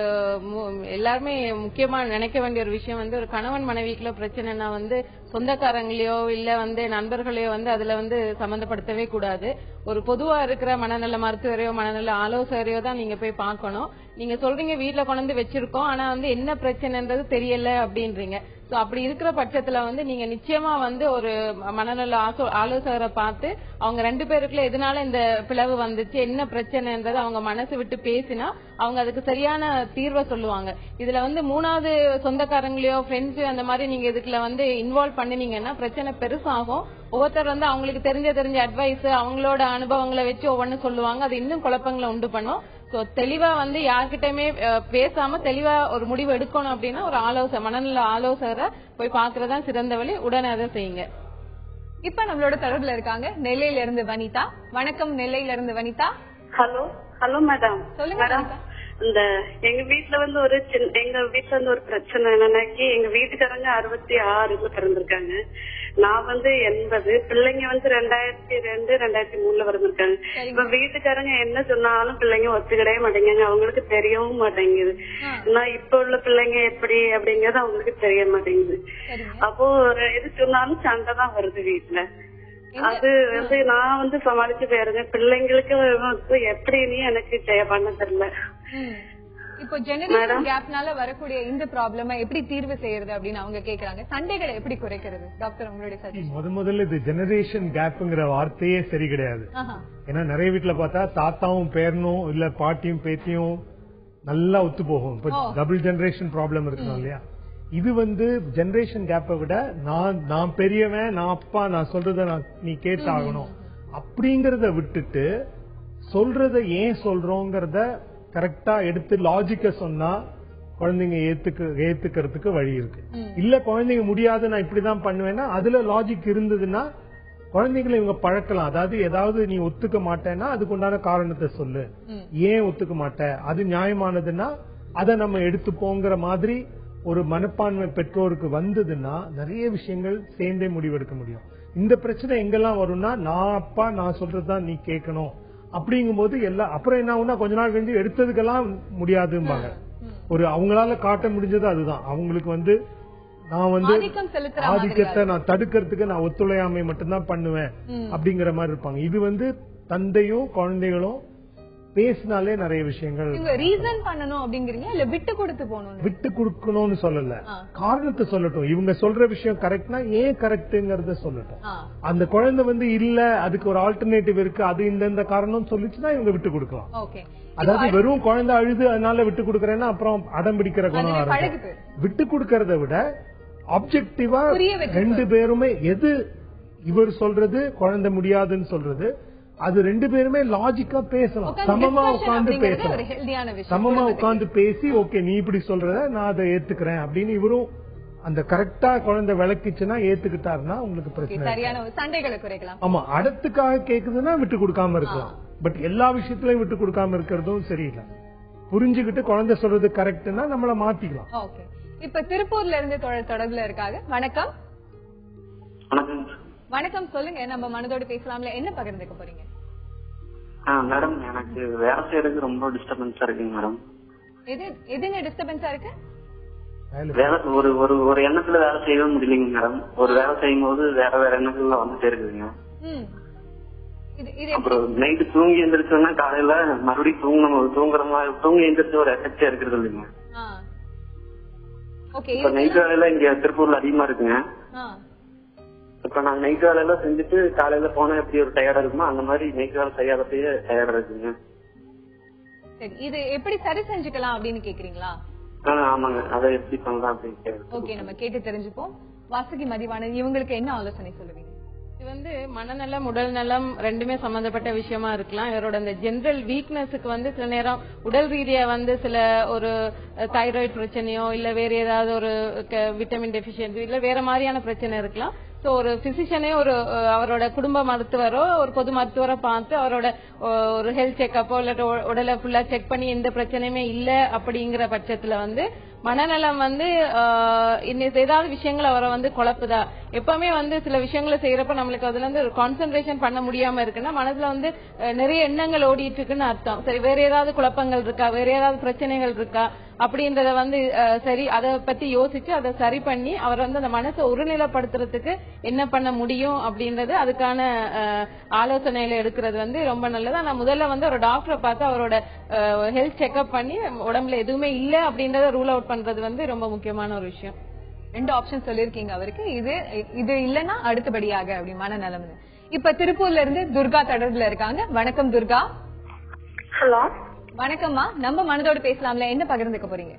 [SPEAKER 4] எல்லாருமே முக்கியமா நினைக்க வேண்டிய ஒரு விஷயம் வந்து ஒரு கணவன் மனைவிக்குள்ள பிரச்சனைனா வந்து சொந்தக்காரங்களையோ இல்ல வந்து நண்பர்களையோ வந்து அதுல வந்து சம்பந்தப்படுத்தவே கூடாது. ஒரு பொதுவா இருக்கிற மனநல மருத்துவரையோ மனநல ஆலோசகரையோ தான் நீங்க போய் பார்க்கணும். நீங்க சொல்றீங்க வீட்டுல கொண்டு வச்சிருக்கோம், ஆனா வந்து என்ன பிரச்சனைன்றது தெரியல அப்படின்றீங்க. சோ அப்படி இருக்கிற பட்சத்துல வந்து நீங்க நிச்சயமா வந்து ஒரு மனநல ஆலோசகரை பார்த்து அவங்க 2 பேருக்குள்ள எதனால இந்த பிளவு வந்துச்சு, என்ன பிரச்சனைன்றது அவங்க மனசு விட்டு பேசினா அவங்க அதுக்கு சரியான தீர்வை சொல்லுவாங்க. இதுல வந்து 3வது சொந்தக்காரங்களையோ ஃப்ரெண்ட்ஸோ அந்த மாதிரி நீங்க இதுக்குள்ள வந்து இன்வால்வ் பண்ணினீங்கன்னா பிரச்சனை பெருசாகும். ஒவ்வொருத்தர் வந்து அவங்களுக்கு தெரிஞ்ச அட்வைஸ் அவங்களோட அனுபவங்களை வச்சு ஒவ்வொன்னு சொல்லுவாங்க. அது இன்னும் குழப்பங்களை உண்டு பண்ணும். சோ தெளிவா வந்து யார்கிட்டயுமே பேசாம தெளிவா ஒரு முடிவு எடுக்கணும் அப்படின்னா ஒரு மனநல ஆலோசகரை போய் பாக்குறதா சிறந்த வழி. உடனே அதை செய்யுங்க.
[SPEAKER 1] இப்ப நம்மளோட தொடர்புல இருக்காங்க நெல்லையில இருந்து வனிதா. வணக்கம், நெல்லையில இருந்து வனிதா.
[SPEAKER 14] Hello madam.
[SPEAKER 1] சொல்லுங்க மேடம்.
[SPEAKER 14] இந்த எங்க வீட்டுல வந்து ஒரு பிரச்சனை என்னன்னாக்கி எங்க வீட்டுக்காரங்க 66 பிறந்திருக்காங்க. நான் வந்து 80. பிள்ளைங்க வந்து 2002 2003 பிறந்திருக்காங்க. இப்ப வீட்டுக்காரங்க என்ன சொன்னாலும் பிள்ளைங்க ஒத்துக்கிடவே மாட்டேங்க. அவங்களுக்கு தெரியவும் மாட்டேங்குது. நான் இப்ப உள்ள பிள்ளைங்க எப்படி அப்படிங்கறது அவங்களுக்கு தெரிய மாட்டேங்குது. அப்போ எது சொன்னாலும் சண்டை தான் வருது வீட்டுல. அது வந்து நான் வந்து சமாளிச்சு போயிருங்க. பிள்ளைங்களுக்கு எப்படின்னு எனக்கு பண்ண தெரியல.
[SPEAKER 1] இப்போ ஜெனரேஷன் கேப்னால வரக்கூடிய இந்த ப்ராப்ளமை எப்படி தீர்வு செய்யறது அப்படின்னு அவங்க கேக்குறாங்க. சண்டைகளை எப்படி குறைக்கிறது டாக்டர், உங்களுடைய சஜஷன்?
[SPEAKER 2] முதல்ல இது ஜெனரேஷன் கேப்ங்கிற வார்த்தையே சரி கிடையாது. ஏன்னா நிறைய வீட்டுல பார்த்தா தாத்தாவும் பேரனும் இல்ல பாட்டியும் பேத்தியும் நல்லா ஒத்து போகும். டபுள் ஜெனரேஷன் ப்ராப்ளம் இருக்கணும் இல்லையா? இது வந்து ஜெனரேஷன் கேப்பை விட நான் பெரியவன், நான் அப்பா, நான் சொல்றத நீ கேட்டாகணும் அப்படிங்கறத விட்டுட்டு சொல்றத ஏன் சொல்றோங்கிறத கரெக்டா எடுத்து லாஜிக்க சொன்னா குழந்தைங்க ஏத்துக்கிறதுக்கு வழி இருக்கு. இல்ல குழந்தைங்க முடியாது நான் இப்படிதான் பண்ணுவேன்னா அதுல லாஜிக் இருந்ததுன்னா குழந்தைங்களை இவங்க பழக்கலாம். அதாவது ஏதாவது நீ ஒத்துக்க மாட்டேன்னா அதுக்கு உண்டான காரணத்தை சொல்லு, ஏன் ஒத்துக்க மாட்டேன், அது நியாயமானதுன்னா அதை நம்ம எடுத்துப்போங்கிற மாதிரி ஒரு மனப்பான்மை பெற்றோருக்கு வந்ததுன்னா நிறைய விஷயங்கள் சேர்ந்தே முடிவெடுக்க முடியும். இந்த பிரச்சனை எங்கெல்லாம் வரும்னா நான் அப்பா நான் சொல்றதுதான் நீ கேட்கணும் அப்படிங்கும் போது எல்லாம் அப்புறம் என்ன ஆகும்னா கொஞ்ச நாள் கழிஞ்சு எடுத்ததுக்கெல்லாம் முடியாதும்பாங்க. ஒரு அவங்களால காட்ட முடிஞ்சது அதுதான். அவங்களுக்கு வந்து நான் வந்து ஆதிக்கத்தை நான் தடுக்கிறதுக்கு நான் ஒத்துழையாமை மட்டும்தான் பண்ணுவேன் அப்படிங்கிற மாதிரி இருப்பாங்க. இது வந்து தந்தையும் குழந்தைகளும் பேசினாலே நிறைய விஷயங்கள்
[SPEAKER 1] ரீசன் பண்ணணும் அப்படிங்கறீங்களா இல்ல விட்டு கொடுத்து போகணும்?
[SPEAKER 2] விட்டு கொடுக்கணும்னு சொல்லல, காரணத்தை சொல்லட்டும். இவங்க சொல்ற விஷயம் கரெக்ட்னா ஏன் கரெக்ட்ங்கறத சொல்லட்டும். அந்த குழந்தை வந்து இல்ல அதுக்கு ஒரு ஆல்டர்னேட்டிவ் இருக்கு, அது இந்த காரணம் சொல்லிச்சுன்னா இவங்க விட்டு கொடுக்கலாம். அதாவது வெறும் குழந்தை அழுது அதனால விட்டு கொடுக்கறேன்னா அப்புறம் அடம் பிடிக்கிற குணம். விட்டு கொடுக்கறத விட ஆப்ஜெக்டிவா 2 பேருமே எது இவர் சொல்றது குழந்தை முடியாதுன்னு சொல்றது அது 2 பேருமே லாஜிக்கா பேசலாம். சமமா உட்கார்ந்து பேசலாம். சமமா உட்கார்ந்து பேசி ஓகே நீ இப்படி சொல்றத நான் அதை ஏத்துக்கிறேன் அப்படின்னு இவரும் அந்த கரெக்டா குழந்தை விளக்கிச்சுன்னா ஏத்துக்கிட்டாருன்னா உங்களுக்கு பிரச்சனை. ஆமா, அடுத்துக்காக கேக்குதுன்னா விட்டு கொடுக்காம இருக்கலாம். பட் எல்லா விஷயத்திலயும் விட்டு கொடுக்காம இருக்கிறதும் சரியில்லை. புரிஞ்சுக்கிட்டு குழந்தை சொல்றது கரெக்ட்னா நம்மள மாத்திக்கலாம்.
[SPEAKER 1] இப்ப திருப்பூர்ல இருந்து தொடர்புல இருக்காங்க. வணக்கம். வணக்கம், சொல்லுங்க. நம்ம மனதோடு பேசலாம்ல, என்ன பகிர்ந்துக்க போறீங்க?
[SPEAKER 15] மேடம், எனக்கு வேலை செய்யறதுக்கு ரொம்ப டிஸ்டர்பன்ஸா இருக்குங்க மேடம்.
[SPEAKER 1] எதுங்க டிஸ்டர்பன்ஸா இருக்கு?
[SPEAKER 15] ஒரு எண்ணத்துல வேலை செய்யவே முடியலைங்க மேடம். ஒரு வேலை செய்யும் போது வேற எண்ணத்துல வந்துட்டே இருக்குதுங்க. அப்புறம் நைட்டு தூங்கி எந்திரிச்சோம்னா காலையில மறுபடியும் தூங்கி எந்திரிச்சு ஒரு எஃபெக்டா இருக்கிறது இல்லைங்க. நைட் வேலையில இங்க திருப்பூர்ல அதிகமா இருக்குங்க. இப்ப நாங்க நைட் வேலை எல்லாம் செஞ்சுட்டு காலையில போனா எப்படி ஒரு டயர்டா இருக்குமோ அந்த மாதிரி நைட் வேலை செய்யாதப்பயே டயர்டா இருக்குங்க.
[SPEAKER 1] சரி, இது எப்படி சரி செஞ்சுக்கலாம் அப்படின்னு கேக்குறீங்களா?
[SPEAKER 15] ஆமாங்க, அதை எப்படி பண்ணலாம் அப்படின்னு.
[SPEAKER 1] ஓகே, நம்ம கேட்டு தெரிஞ்சுப்போம். வாசுகி மதிவாணன், இவங்களுக்கு என்ன ஆலோசனை சொல்லுவீங்க?
[SPEAKER 4] இது உடல் உடல் நலம் ரெண்டுமே சம்பந்தப்பட்ட விஷயமா இருக்கலாம். இவரோட இந்த ஜெனரல் வீக்னஸுக்கு சில நேரம் உடல் ரீதியா சில ஒரு தைராய்டு பிரச்சனையோ இல்ல வேற ஏதாவது ஒரு விட்டமின் டெபிஷியன்சி இல்ல வேற மாதிரியான பிரச்சனை இருக்கலாம். சோ ஒரு பிசிஷியனே அவரோட குடும்ப மருத்துவரோ ஒரு பொது மருத்துவரை பார்த்து அவரோட ஒரு ஹெல்த் செக்அப்போ இல்ல உடலை ஃபுல்லா செக் பண்ணி எந்த பிரச்சனையுமே இல்ல அப்படிங்கிற பட்சத்துல மனநலம் ஏதாவது விஷயங்கள் அவரை குழப்புதா. எப்பவுமே சில விஷயங்களை செய்யறப்ப நம்மளுக்கு அதுல ஒரு கான்சென்ட்ரேஷன் பண்ண முடியாம இருக்குன்னா மனசுல நிறைய எண்ணங்கள் ஓடிட்டு இருக்குன்னு அர்த்தம். சரி, வேற ஏதாவது குழப்பங்கள் இருக்கா, வேற ஏதாவது பிரச்சனைகள் இருக்கா அப்படின்றத சரி அதை பத்தி யோசிச்சு அதை சரி பண்ணி அவர் அந்த மனசை ஒருநிலைப்படுத்துறதுக்கு என்ன பண்ண முடியும் அப்படின்றது அதுக்கான ஆலோசனையில எடுக்கிறது ரொம்ப நல்லது. ஆனா முதல்ல ஒரு டாக்டரை பார்த்து அவரோட ஹெல்த் செக்அப் பண்ணி உடம்புல எதுவுமே இல்ல அப்படின்றத ரூல் அவுட் பண்றது ரொம்ப முக்கியமான ஒரு விஷயம்.
[SPEAKER 1] 2 ஆப்ஷன் சொல்லிருக்கீங்க அவருக்கு. இது இல்லன்னா அடுத்தபடியாக அப்படி மனநலம். இப்ப திருப்பூர்ல இருந்து துர்கா தொடர்புல இருக்காங்க. வணக்கம் துர்கா.
[SPEAKER 12] ஹலோ,
[SPEAKER 1] வணக்கம்மா. நம்ம மனதோட பேசலாம்ல, என்ன பகிர்ந்துக்க போறீங்க?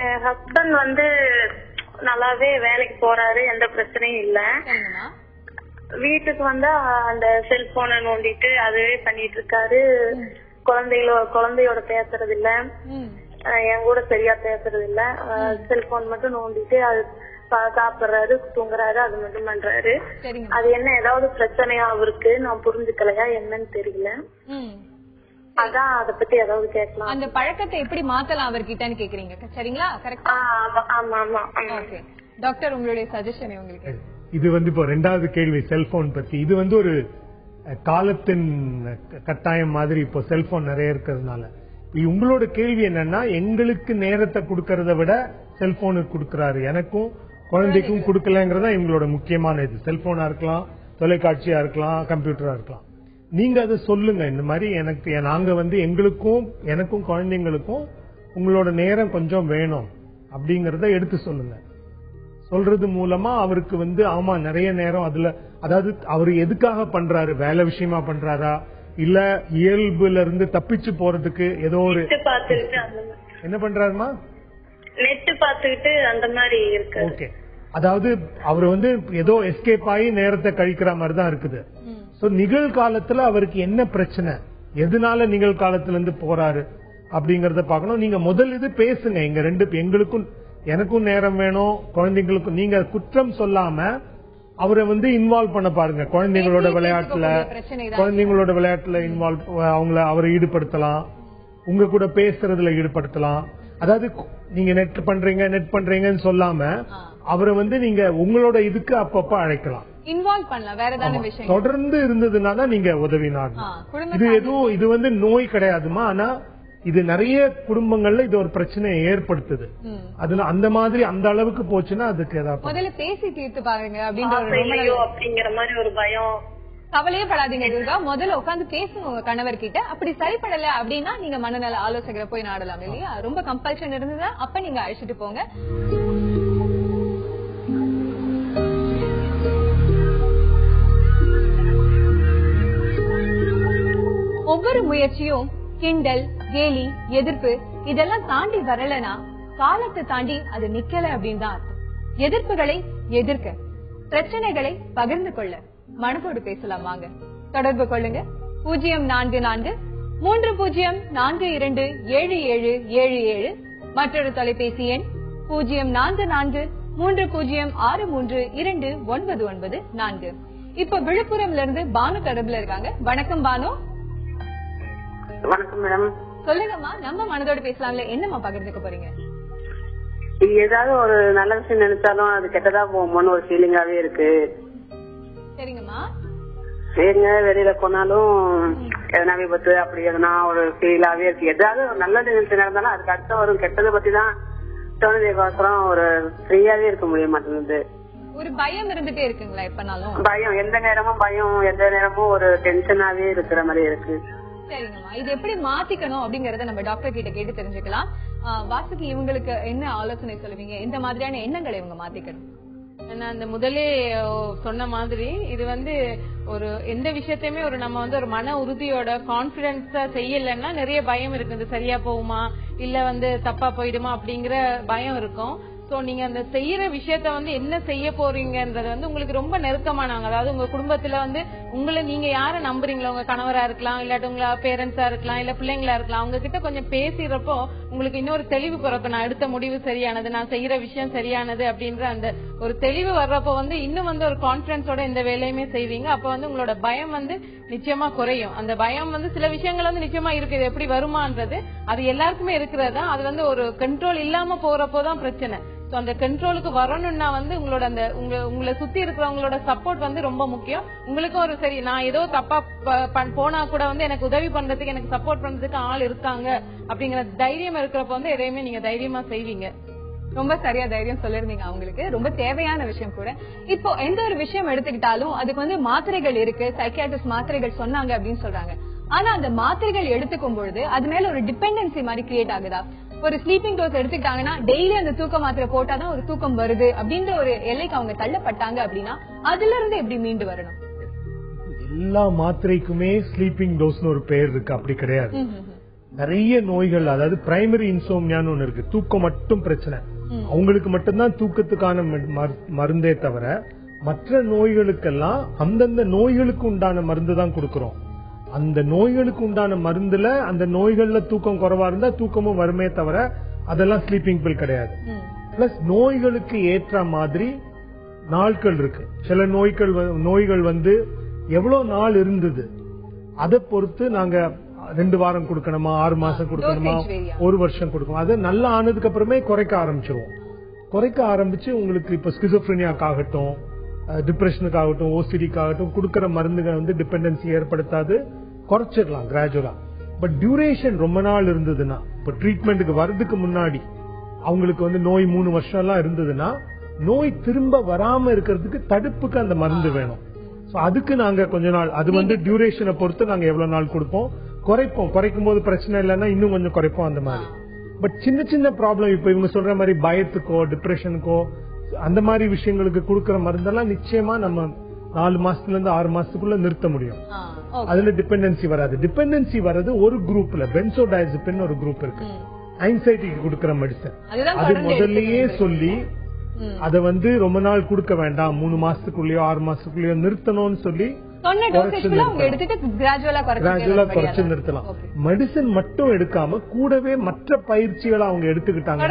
[SPEAKER 12] என் ஹஸ்பண்ட் நல்லாவே வேலைக்கு போறாரு, எந்த பிரச்சனையும் இல்ல. வீட்டுக்கு அந்த செல்போனை நோண்டிட்டு அதுவே பண்ணிட்டு இருக்காரு. குழந்தையோட பேசுறது இல்ல, என் கூட சரியா பேசுறது இல்ல. செல்போன் மட்டும் நோண்டிட்டு அது சாப்பிடுறாரு, தூங்குறாரு, அது மட்டும் பண்றாரு. அது என்ன ஏதாவது பிரச்சனையா அவருக்கு நான் புரிஞ்சுக்கலையா என்னன்னு தெரியல. அதான் அத பத்தி ஏதாவது கேட்கலாம்.
[SPEAKER 1] அந்த பழக்கத்தை எப்படி மாத்தலாம் அவர்கிட்டன்னு கேக்குறீங்க, சரிங்களா? கரெக்டா?
[SPEAKER 12] ஆமா ஆமா.
[SPEAKER 1] ஓகே டாக்டர், உங்களுடைய சஜஷன் உங்களுக்கு.
[SPEAKER 2] இது இப்போ 2வது கேள்வி செல்போன் பத்தி. இது ஒரு காலத்தின் கட்டாயம் மாதிரி இப்போ செல்போன் நிறைய இருக்கிறதுனால. உங்களோட கேள்வி என்னன்னா, எங்களுக்கு நேரத்தை கொடுக்கறத விட செல்போனுக்கு கொடுக்கறாரு, எனக்கும் குழந்தைக்கும் கொடுக்கலங்கிறதா இவங்களோட முக்கியமான இது. செல்போனா இருக்கலாம், தொலைக்காட்சியா இருக்கலாம், கம்ப்யூட்டரா இருக்கலாம். நீங்க அதை சொல்லுங்க, இந்த மாதிரி நாங்க எங்களுக்கும் எனக்கும் குழந்தைங்களுக்கும் உங்களோட நேரம் கொஞ்சம் வேணும் அப்படிங்கறத எடுத்து சொல்லுங்க. சொல்றது மூலமா அவருக்கு ஆமா நிறைய நேரம் அதுல, அதாவது அவரு எதுக்காக பண்றாரு, வேலை விஷயமா பண்றாரா இல்ல இயல்புல இருந்து தப்பிச்சு போறதுக்கு ஏதோ ஒரு என்ன பண்றாருமா,
[SPEAKER 12] நெட் பாத்துக்கிட்டு அந்த மாதிரி இருக்கு.
[SPEAKER 2] ஓகே, அதாவது அவரு ஏதோ எஸ்கேப் ஆகி நேரத்தை கழிக்கிற மாதிரி தான் இருக்குது. சோ நிகழ்காலத்துல அவருக்கு என்ன பிரச்சனை, எதனால நிகழ்காலத்துல இருந்து போறாரு அப்படிங்கறத பாக்கணும். நீங்க முதல் இது பேசுங்க, எங்களுக்கும் எனக்கும் நேரம் வேணும், குழந்தைங்களுக்கும். நீங்க குற்றம் சொல்லாம அவரை இன்வால்வ் பண்ண பாருங்க. குழந்தைங்களோட விளையாட்டுல இன்வால்வ் அவரை ஈடுபடுத்தலாம், உங்க கூட பேசுறதுல ஈடுபடுத்தலாம். அதாவது நீங்க நெட் பண்றீங்கன்னு சொல்லாம அவரை நீங்க உங்களோட இதுக்கு அப்பப்ப அழைக்கலாம்,
[SPEAKER 1] இன்வால்வ் பண்ணலாம். வேற ஏதாவது விஷயம்
[SPEAKER 2] தொடர்ந்து இருந்ததுனால நீங்க உதவி நாடணும். இது நோய் கிடையாதுமா, ஆனா இது நிறைய குடும்பங்கள்ல இது ஒரு பிரச்சனையை ஏற்படுத்துது. அதுல அந்த மாதிரி அந்த அளவுக்கு போச்சுன்னா அதுக்கு ஏதாவது
[SPEAKER 1] முதல்ல பேசி தீர்த்து பாருங்க
[SPEAKER 12] அப்படிங்கிற மாதிரி ஒரு பயம்.
[SPEAKER 1] கவலையே படாதீங்க துர்கா, முதல்ல உட்காந்து பேசுங்க உங்க கணவர் கிட்ட. அப்படி சரிப்படல அப்படின்னா நீங்க மனநல ஆலோசகரை போய் நாடலாம் இல்லையா? ரொம்ப கம்பல்ஷன் இருந்ததா அப்ப நீங்க அழைச்சிட்டு போங்க. ஒவ்வொரு முயற்சியும் கிண்டல், கேலி, எதிர்ப்பு இதெல்லாம் தாண்டி வரலனா காலத்தை தாண்டி அது நிக்கல அப்படின்னு தான் அர்த்தம். எதிர்ப்புகளை எதிர்க்க, பிரச்சனைகளை பகிர்ந்து கொள்ள மனதோடு பேசலாம். வாங்க, தொடர்பு கொள்ளுங்க. 0443042777 மற்றொரு தொலைபேசி எண் 0443063299. இப்ப விழுப்புரம்ல இருந்து பானு தொடர்புல இருக்காங்க. வணக்கம் பானு.
[SPEAKER 16] வணக்கம் மேடம்.
[SPEAKER 1] சொல்லுங்கம்மா, நம்ம மனதோட பேசலாம்ல, என்னம்மா பகிர்ந்துக்க போறீங்க?
[SPEAKER 16] ஏதாவது ஒரு நல்ல விஷயம் நினைச்சாலும் அது கெட்டதா போகுமோன்னு ஒரு ஃபீலிங்காவே இருக்கு.
[SPEAKER 1] சரிங்கம்மா.
[SPEAKER 16] சரிங்க, வெளியில போனாலும் எதனா விபத்து அப்படி எதனா ஒரு ஃபீலாவே இருக்கு. ஏதாவது ஒரு நல்லது நினைச்சு நடந்தாலும் அதுக்கு அடுத்த ஒரு கெட்டதை பத்தி தான் தோணுதேக்கோசரம் ஒரு ஃப்ரீயாவே இருக்க முடிய மாட்டேங்குது.
[SPEAKER 1] ஒரு பயம் இருந்துட்டே இருக்குங்களா எப்பனாலும்?
[SPEAKER 16] பயம், எந்த நேரமும் பயம், எந்த நேரமும் ஒரு டென்ஷனாவே இருக்கிற மாதிரி இருக்கு.
[SPEAKER 1] சரிங்கம்மா, இது எப்படி மாத்திக்கணும் அப்படிங்கறத நம்ம டாக்டர் கிட்ட கேட்டு தெரிஞ்சுக்கலாம். வாசுகி, இவங்களுக்கு என்ன ஆலோசனை சொல்லுவீங்க? இந்த மாதிரியான எண்ணங்களை இவங்க மாத்திக்கணும்?
[SPEAKER 4] நான் அந்த முதலே சொன்ன மாதிரி இது வந்து ஒரு எந்த விஷயத்தையுமே ஒரு நம்ம வந்து ஒரு மன உறுதியோட கான்பிடன்ஸா செய்யலன்னா நிறைய பயம் இருக்கு. இது சரியா போகுமா இல்ல வந்து தப்பா போயிடுமா அப்படிங்கிற பயம் இருக்கும். சோ நீங்க அந்த செய்யற விஷயத்த வந்து என்ன செய்ய போறீங்கன்றது வந்து உங்களுக்கு ரொம்ப நெருக்கமானவங்க, அதாவது உங்க குடும்பத்துல வந்து உங்களை நீங்க யார நம்புறீங்களோ, உங்க கணவரா இருக்கலாம், இல்லாட்டி உங்க பேரண்ட்ஸா இருக்கலாம், இல்ல பிள்ளைங்களா இருக்கலாம், அவங்க கிட்ட கொஞ்சம் பேசுறப்போ உங்களுக்கு இன்னொரு தெளிவு பிறக்கும். நான் எடுத்த முடிவு சரியானது, நான் செய்யற விஷயம் சரியானது அப்படின்ற அந்த ஒரு தெளிவு வர்றப்போ வந்து இன்னும் வந்து ஒரு கான்பிடன்ஸோட இந்த வேலையுமே செய்வீங்க. அப்ப வந்து உங்களோட பயம் வந்து நிச்சயமா குறையும். அந்த பயம் வந்து சில விஷயங்கள் வந்து நிச்சயமா இருக்கு, இது எப்படி வருமானது அது எல்லாருக்குமே இருக்கிறதா. அது வந்து ஒரு கண்ட்ரோல் இல்லாம போறப்போதான் பிரச்சனை. அந்த கண்ட்ரோலுக்கு வரணும்னா வந்து உங்களோட அந்த உங்களை சுத்தி இருக்கிறவங்களோட சப்போர்ட் வந்து ரொம்ப முக்கியம். உங்களுக்கும் ஒரு சரி நான் ஏதோ தப்பா போனா கூட வந்து எனக்கு உதவி பண்றதுக்கு எனக்கு சப்போர்ட் பண்றதுக்கு ஆள் இருக்காங்க அப்படிங்கிற தைரியம் இருக்கிறப்ப வந்து எதையுமே நீங்க தைரியமா செய்வீங்க.
[SPEAKER 1] ரொம்ப சரியா தைரியம் சொல்லிருந்தீங்க. அவங்களுக்கு ரொம்ப தேவையான விஷயம் கூட. இப்போ எந்த ஒரு விஷயம் எடுத்துக்கிட்டாலும் அதுக்கு வந்து மாத்திரைகள் இருக்கு, சைக்கியாட்ரிஸ்ட் மாத்திரைகள் சொன்னாங்க அப்படின்னு சொல்றாங்க. ஆனா அந்த மாத்திரைகள் எடுத்துக்கும் பொழுது அது மேல ஒரு டிபெண்டன்சி மாதிரி கிரியேட் ஆகுதா? ஒரு ஸ்லீப்பிங் டோஸ் எடுத்துக்கிட்டாங்கன்னா டெய்லி அந்த தூக்க மாத்திரை போட்டாதான் ஒரு தூக்கம் வருது அப்படின்ற ஒரு எல்லைக்கு அவங்க தள்ளப்பட்டாங்க அப்படின்னா அதுல இருந்து எப்படி மீண்டு வரணும்?
[SPEAKER 2] எல்லா மாத்திரைக்குமே ஸ்லீப்பிங் டோஸ்னு ஒரு பெயர் இருக்கு, அப்படி கிடையாது. நிறைய நோய்கள், அதாவது பிரைமரி இன்சோம்னியான்னு ஒண்ணு இருக்கு, தூக்கம் மட்டும் பிரச்சனை, அவங்களுக்கு மட்டும்தான் தூக்கத்துக்கான மருந்தே தவிர மற்ற நோய்களுக்கெல்லாம் அந்தந்த நோய்களுக்கு உண்டான மருந்து தான் கொடுக்கறோம். அந்த நோய்களுக்கு உண்டான மருந்துல அந்த நோய்கள்ல தூக்கம் குறைவா இருந்தா தூக்கமும் வருமே தவிர அதெல்லாம் ஸ்லீப்பிங் பில் கிடையாது. பிளஸ் நோய்களுக்கு ஏற்ற மாதிரி நாட்கள் இருக்கு. சில நோய்கள் வந்து எவ்வளவு நாள் இருந்தது அதை பொறுத்து நாங்க 2 வாரம் கொடுக்கணுமா, 6 மாசம் கொடுக்கணுமா, 1 வருஷம் கொடுக்கணும். அது நல்லா ஆனதுக்கு அப்புறமே குறைக்க ஆரம்பிச்சிருவோம். குறைக்க ஆரம்பிச்சு உங்களுக்கு இப்ப ஸ்கிசோஃப்ரெனியாக்காகட்டும், டிப்ரெஷனுக்காகட்டும், ஓசிடிக்காகட்டும் கொடுக்கற மருந்துகள் வந்து டிபெண்டன்சி ஏற்படுத்தாது, குறைச்சிடலாம் கிராஜுவலா. பட் டியூரேஷன் ரொம்ப நாள் இருந்ததுன்னா, இப்ப ட்ரீட்மெண்ட்டுக்கு வர்றதுக்கு முன்னாடி அவங்களுக்கு வந்து நோய் 3 வருஷம் எல்லாம் இருந்ததுன்னா நோய் திரும்ப வராம இருக்கிறதுக்கு தடுப்புக்கு அந்த மருந்து வேணும். அதுக்கு நாங்க கொஞ்ச நாள், அது வந்து டியூரேஷனை பொறுத்து நாங்க எவ்வளவு நாள் கொடுப்போம், குறைக்கும் போது பிரச்சனை இல்லைன்னா இன்னும் கொஞ்சம் குறைப்போம் அந்த மாதிரி. பட் சின்ன சின்ன ப்ராப்ளம், இப்ப இவங்க சொல்ற மாதிரி பயத்துக்கோ டிப்ரெஷனுக்கோ அந்த மாதிரி விஷயங்களுக்கு கொடுக்கற மருந்தெல்லாம் நிச்சயமா நம்ம 4 மாசத்துல இருந்து 6 மாசத்துக்குள்ள நிறுத்த முடியும். அதுல டிபெண்டன்சி வராது. டிபெண்டன்சி வர்றது ஒரு குரூப்ல பென்சோடைசபின் ஒரு குரூப் இருக்கு, ஆங்ஸைட்டிக்கு கொடுக்கற மெடிசன். அது முதல்லயே சொல்லி அத வந்து ரொம்ப நாள் கொடுக்க வேண்டாம், 3 மாசத்துக்குள்ளயோ 6 மாசத்துக்குள்ளயோ நிறுத்தணும்னு சொல்லி குறைச்சு நிறுத்தலாம். மெடிசன் மட்டும் எடுக்காம கூடவே மற்ற பயிற்சிகளை அவங்க எடுத்துக்கிட்டாங்க,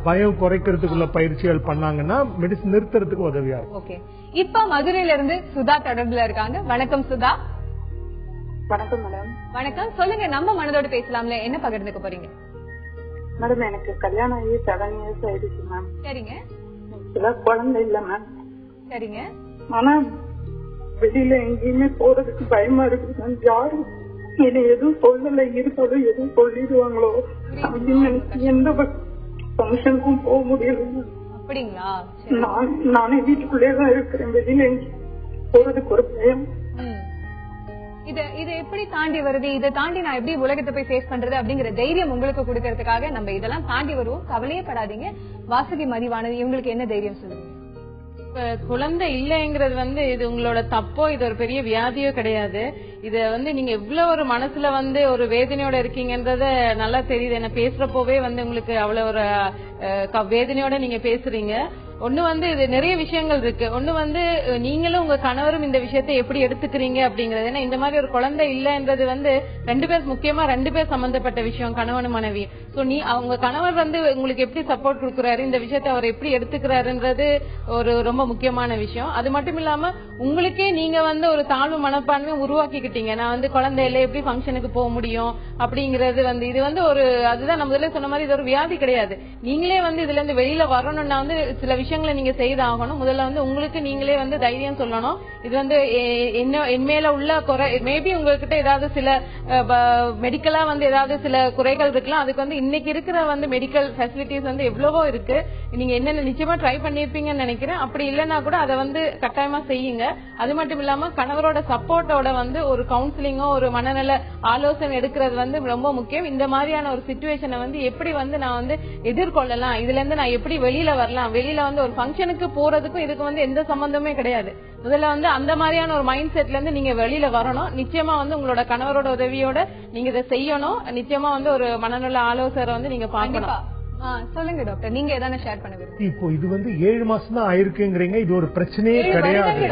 [SPEAKER 2] பயம் குறைக்கிறதுக்குள்ள பயிற்சிகள் பண்ணாங்கன்னா மெடிசன் நிறுத்துறதுக்கு உதவியா இருக்கும்.
[SPEAKER 1] இப்ப மதுரையில இருந்து சுதா தொடர்புல இருக்காங்க. வணக்கம் சுதா.
[SPEAKER 17] வணக்கம் மேடம்.
[SPEAKER 1] வணக்கம், சொல்லுங்க. நம்ம மனதோட பேசலாம்ல, என்ன பகிர்ந்துக்க போறீங்க?
[SPEAKER 17] மேடம் எனக்கு கல்யாணம் ஆகி 7 years ஆயிடுச்சு மேம்.
[SPEAKER 1] சரிங்க.
[SPEAKER 17] குழந்தை இல்ல மேம்.
[SPEAKER 1] சரிங்க.
[SPEAKER 17] ஆனா வெளியில எங்கேயுமே போறதுக்கு பயமா இருக்கு மேம். யாரும் என்ன எதுவும் சொல்லல, இருப்பதும் எதுவும் சொல்லிடுவாங்களோ அப்படின்னு நினைச்சு எந்த ஃபங்க்ஷனுக்கும் போக முடியல.
[SPEAKER 1] அப்படிங்களா?
[SPEAKER 17] நானே வீட்டுக்குள்ளேதான் இருக்கிறேன், வெளியில எங்கேயும் போறதுக்கு ஒரு பயம்.
[SPEAKER 1] இதை எப்படி தாண்டி வருது, இதை தாண்டி நான் எப்படி உலகத்தை போய் ஃபேஸ் பண்றது அப்படிங்கிற தைரியம் உங்களுக்கு கொடுக்கறதுக்காக நம்ம இதெல்லாம் தாண்டி வருவோம். கவலையே படாதீங்க. வாசுகி மதிவானது, இவங்களுக்கு என்ன தைரியம் சொல்லுங்க?
[SPEAKER 4] குழந்தை இல்லைங்கிறது வந்து இது உங்களோட தப்போ, இது ஒரு பெரிய வியாதியோ கிடையாது. இத வந்து நீங்க எவ்வளவு ஒரு மனசுல வந்து ஒரு வேதனையோட இருக்கீங்கன்றத நல்லா தெரியுது. என்ன பேசுறப்போவே வந்து உங்களுக்கு அவ்வளவு ஒரு வேதனையோட நீங்க பேசுறீங்க. ஒண்ணு வந்து இது நிறைய விஷயங்கள் இருக்கு. ஒண்ணு வந்து நீங்களும் உங்க கணவரும் இந்த விஷயத்தை எப்படி எடுத்துக்கிறீங்க அப்படிங்கறது. ஏன்னா இந்த மாதிரி ஒரு குழந்தை இல்லைன்றது வந்து 2 பேர், முக்கியமா 2 பேர் சம்பந்தப்பட்ட விஷயம், கணவனும் மனைவி. சோ அவங்க கணவர் வந்து உங்களுக்கு எப்படி சப்போர்ட் கொடுக்குறாரு, இந்த விஷயத்தை அவர் எப்படி எடுத்துக்கிறாருன்றது ஒரு ரொம்ப முக்கியமான விஷயம். அது மட்டும் இல்லாம உங்களுக்கே நீங்க வந்து ஒரு தாழ்வு மனப்பான்மை உருவாக்கிக்கிட்டீங்க. நான் வந்து குழந்தை இல்லை, எப்படி ஃபங்க்ஷனுக்கு போக முடியும் அப்படிங்கறது வந்து இது வந்து ஒரு, அதுதான் நம்ம முதல்ல சொன்ன மாதிரி இது ஒரு வியாதி கிடையாது. நீங்களே வந்து இதுல இருந்து வெளியில வரணும்னா வந்து சில விஷயங்களை நீங்க செய்தாகணும். முதல்ல வந்து உங்களுக்கு நீங்களே வந்து தைரியம் சொல்லணும். இது வந்து என் மேல உள்ள குறை, மேபி உங்ககிட்ட ஏதாவது சில மெடிக்கலா வந்து ஏதாவது சில குறைகள் இருக்கலாம். அதுக்கு வந்து இன்னைக்கு இருக்கிற வந்து மெடிக்கல் ஃபெசிலிட்டிஸ் வந்து எவ்வளவோ இருக்கு. நீங்க என்னென்ன நிச்சயமா ட்ரை பண்ணிருப்பீங்கன்னு நினைக்கிறேன். அப்படி இல்லைன்னா கூட அதை வந்து கட்டாயமா செய்யுங்க. அது மட்டும் இல்லாம கணவரோட சப்போர்ட்டோட வந்து ஒரு கவுன்சிலிங்கோ ஒரு மனநல ஆலோசனை எடுக்கிறது வந்து ரொம்ப முக்கியம். இந்த மாதிரியான ஒரு சிச்சுவேஷனை வந்து எப்படி வந்து நான் வந்து எதிர்கொள்ளலாம், இதுல இருந்து நான் எப்படி வெளியில வரலாம், வெளியில வந்து வந்து ஒரு ஃபங்க்ஷனுக்கு போறதுக்கும் இதுக்கு வந்து எந்த சம்பந்தமே கிடையாது. முதல்ல வந்து அந்த மாதிரியான ஒரு மைண்ட் செட்ல இருந்து நீங்க வெளியில வரணும். நிச்சயமா வந்து உங்களோட கணவரோட உதவியோட நீங்க இதை செய்யணும். நிச்சயமா வந்து ஒரு மனநல ஆலோசகரை வந்து நீங்க பாக்கணும்.
[SPEAKER 1] சொல்லுங்க டாக்டர், நீங்க எதான ஷேர் பண்ண விரும்புறீங்க?
[SPEAKER 2] இப்போ இது வந்து 7 மாசம் தான் ஆயிருக்குங்கறீங்க, இது ஒரு பிரச்சனையே கிடையாது.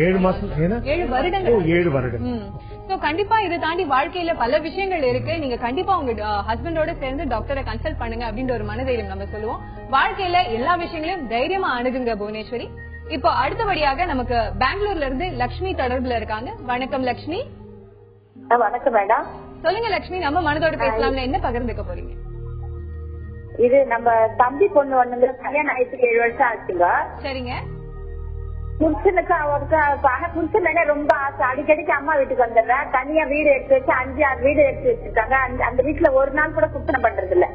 [SPEAKER 2] 7 மாசம் ஏன்னா
[SPEAKER 1] 7 வருடங்கள்.
[SPEAKER 2] 7 வருடங்கள்.
[SPEAKER 1] சோ கண்டிப்பா இதை தாண்டி வாழ்க்கையில பல விஷயங்கள் இருக்கு. நீங்க கண்டிப்பா உங்க ஹஸ்பண்டோட சேர்ந்து டாக்டரை கன்சல்ட் பண்ணுங்க அப்படின்ற ஒரு மனதைரியம் நம்ம சொல்லுவோம். வாழ்க்கையில எல்லா விஷயங்களையும் தைரியமா அணுகுங்க புவனேஸ்வரி. இப்போ அடுத்தபடியாக நமக்கு பெங்களூர்ல இருந்து லட்சுமி தொடர்புல இருக்காங்க. வணக்கம் லட்சுமி.
[SPEAKER 18] வணக்கம் மேடம்.
[SPEAKER 1] சொல்லுங்க லட்சுமி, நம்ம மனதோட பேசலாம்னு என்ன பகிர்ந்துக்க போறீங்க?
[SPEAKER 18] இது நம்ம தம்பி பொண்ணு ஒண்ணுங்க, கல்யாணம் ஆயிடுச்சு 7 வருஷம் ஆச்சுங்க.
[SPEAKER 1] சரிங்க.
[SPEAKER 18] புருஷனுக்கு அவருக்கு புருஷன் ரொம்ப ஆசை. அடிக்கடிக்கு அம்மா வீட்டுக்கு வந்துடுறேன். தனியா வீடு எடுத்து வச்சு 5-6 வீடு எடுத்து வச்சிருக்காங்க. அந்த வீட்டுல ஒரு நாள் கூட குத்தனை பண்றது இல்ல.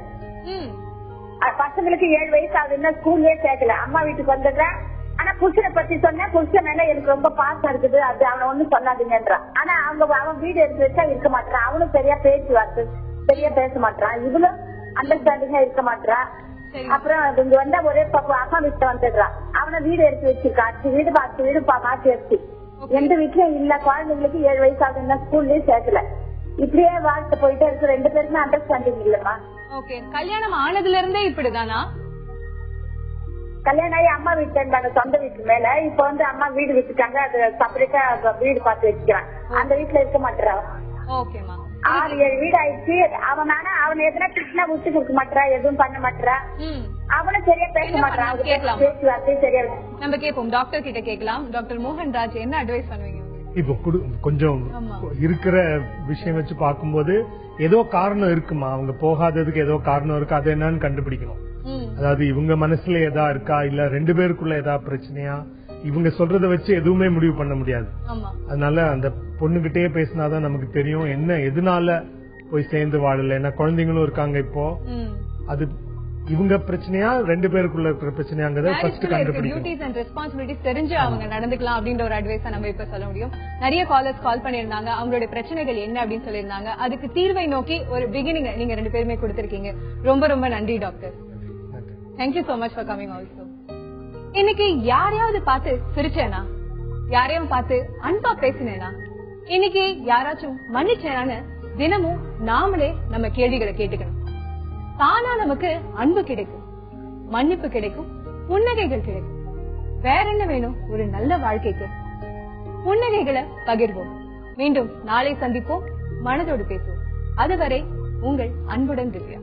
[SPEAKER 18] பசங்களுக்கு 7 வயசு ஆகுதுன்னா ஸ்கூல்லயே சேர்க்கல. அம்மா வீட்டுக்கு வந்துடுறேன். ஆனா புருஷனை பத்தி சொன்னேன், புருஷன் மேல எனக்கு ரொம்ப பாசம் இருக்குது, அது அவனை ஒண்ணும் சொல்லாதீங்கன்றான். ஆனா அவன் வீடு எடுத்து வச்சா இருக்க மாட்டான். அவனும் சரியா பேச மாட்டான். இவளும் அண்டர்ஸ்டாண்டிங்கா இருக்க மாட்டா. அப்புறம் இங்க வந்தா ஒரே அம்மா வீட்டுல வந்துடுறான். அவனை வீடு எடுத்து வச்சிருக்கா. 10 வீடு 10 வீடு மாத்தி வச்சு எந்த வீட்லயும் இல்ல. குழந்தைங்களுக்கு 7 வயசு ஆகுதுன்னா ஸ்கூல்லயே சேர்க்கல. இப்படியே வாழ்க்கை போயிட்டே இருக்கு. 2 பேருமே அண்டர்ஸ்டாண்டிங் இல்லம்மா.
[SPEAKER 1] ஓகே, கல்யாணம் ஆனதுல இருந்தே இப்படிதானா?
[SPEAKER 18] கல்யாணம் ஆகி அம்மா வீட்டுல இருந்தாங்க, சொந்த வீட்டு மேல. இப்ப வந்து அம்மா வீடு வச்சுட்டாங்க, அது செப்பரேட்டா வீடு பார்த்து வச்சுக்கிறான். அந்த வீட்டுல இருக்க மாட்டான்.
[SPEAKER 1] ஓகேமா.
[SPEAKER 18] 6-7 வீடு ஆயிடுச்சு. அவனை எதனா திட்டினா விட்டு கொடுக்க மாட்டா, எதுவும் பண்ண மாட்டா. அவனும் சரியா பேச மாட்டான். பேச்சுவார்த்தை சரியா.
[SPEAKER 1] நம்ம கேட்போம், டாக்டர் கிட்ட கேட்கலாம். டாக்டர் மோகன்ராஜ், என்ன அட்வைஸ் பண்ணுவீங்க?
[SPEAKER 2] இப்போ கொஞ்சம் இருக்கிற விஷயம் வச்சு பார்க்கும்போது ஏதோ காரணம் இருக்குமா, அவங்க போகாததுக்கு ஏதோ காரணம் இருக்கு. அது என்னன்னு கண்டுபிடிக்கணும். அதாவது இவங்க மனசுல ஏதா இருக்கா, இல்ல 2 பேருக்குள்ள ஏதா பிரச்சனையா, இவங்க சொல்றத வச்சு எதுவுமே முடிவு பண்ண முடியாது. அதனால அந்த பொண்ணுகிட்டே பேசினாதான் நமக்கு தெரியும் என்ன எதனால போய் சேர்ந்து வாழல. ஏன்னா குழந்தைங்களும் இருக்காங்க. இப்போ அது இவங்க பிரச்சனையா 2 பேருக்குள்ள இருக்கிற பிரச்சனையாங்கிறத ஃபர்ஸ்ட் கண்டுபிடிக்கணும்.
[SPEAKER 1] டியூட்டிஸ் அண்ட் ரெஸ்பான்சிபிலிட்டிஸ் தெரிஞ்சு அவங்க நடந்துக்கலாம் அப்படின்ற ஒரு அட்வைஸ் நம்ம இப்ப சொல்ல முடியும். நிறைய காலர்ஸ் கால் பண்ணிருந்தாங்க, அவங்களுடைய பிரச்சனைகள் என்ன அப்படின்னு சொல்லியிருந்தாங்க. அதுக்கு தீர்வை நோக்கி ஒரு பிகினிங் நீங்க 2 பேருமே கொடுத்திருக்கீங்க. ரொம்ப ரொம்ப நன்றி doctor. Thank you so much for coming also. இன்னைக்கு யாரையாவது பார்த்து சிரிச்சேனா, யாரையும் பார்த்து அன்பா பேசினேனா, இன்னைக்கு யாராச்சும் மன்னிச்சேனான்னு தினமும் நாமளே நம்ம கேள்விகளை கேட்டுக்கணும். தானா நமக்கு அன்பு கிடைக்கும், மன்னிப்பு கிடைக்கும், புன்னகைகள் கிடைக்கும். வேற என்ன வேணும் ஒரு நல்ல வாழ்க்கைக்கு? புன்னகைகளை பகிர்வோம். மீண்டும் நாளை சந்திப்போம், மனதோடு பேசுவோம். அதுவரை உங்கள் அன்புடன் திவ்யா.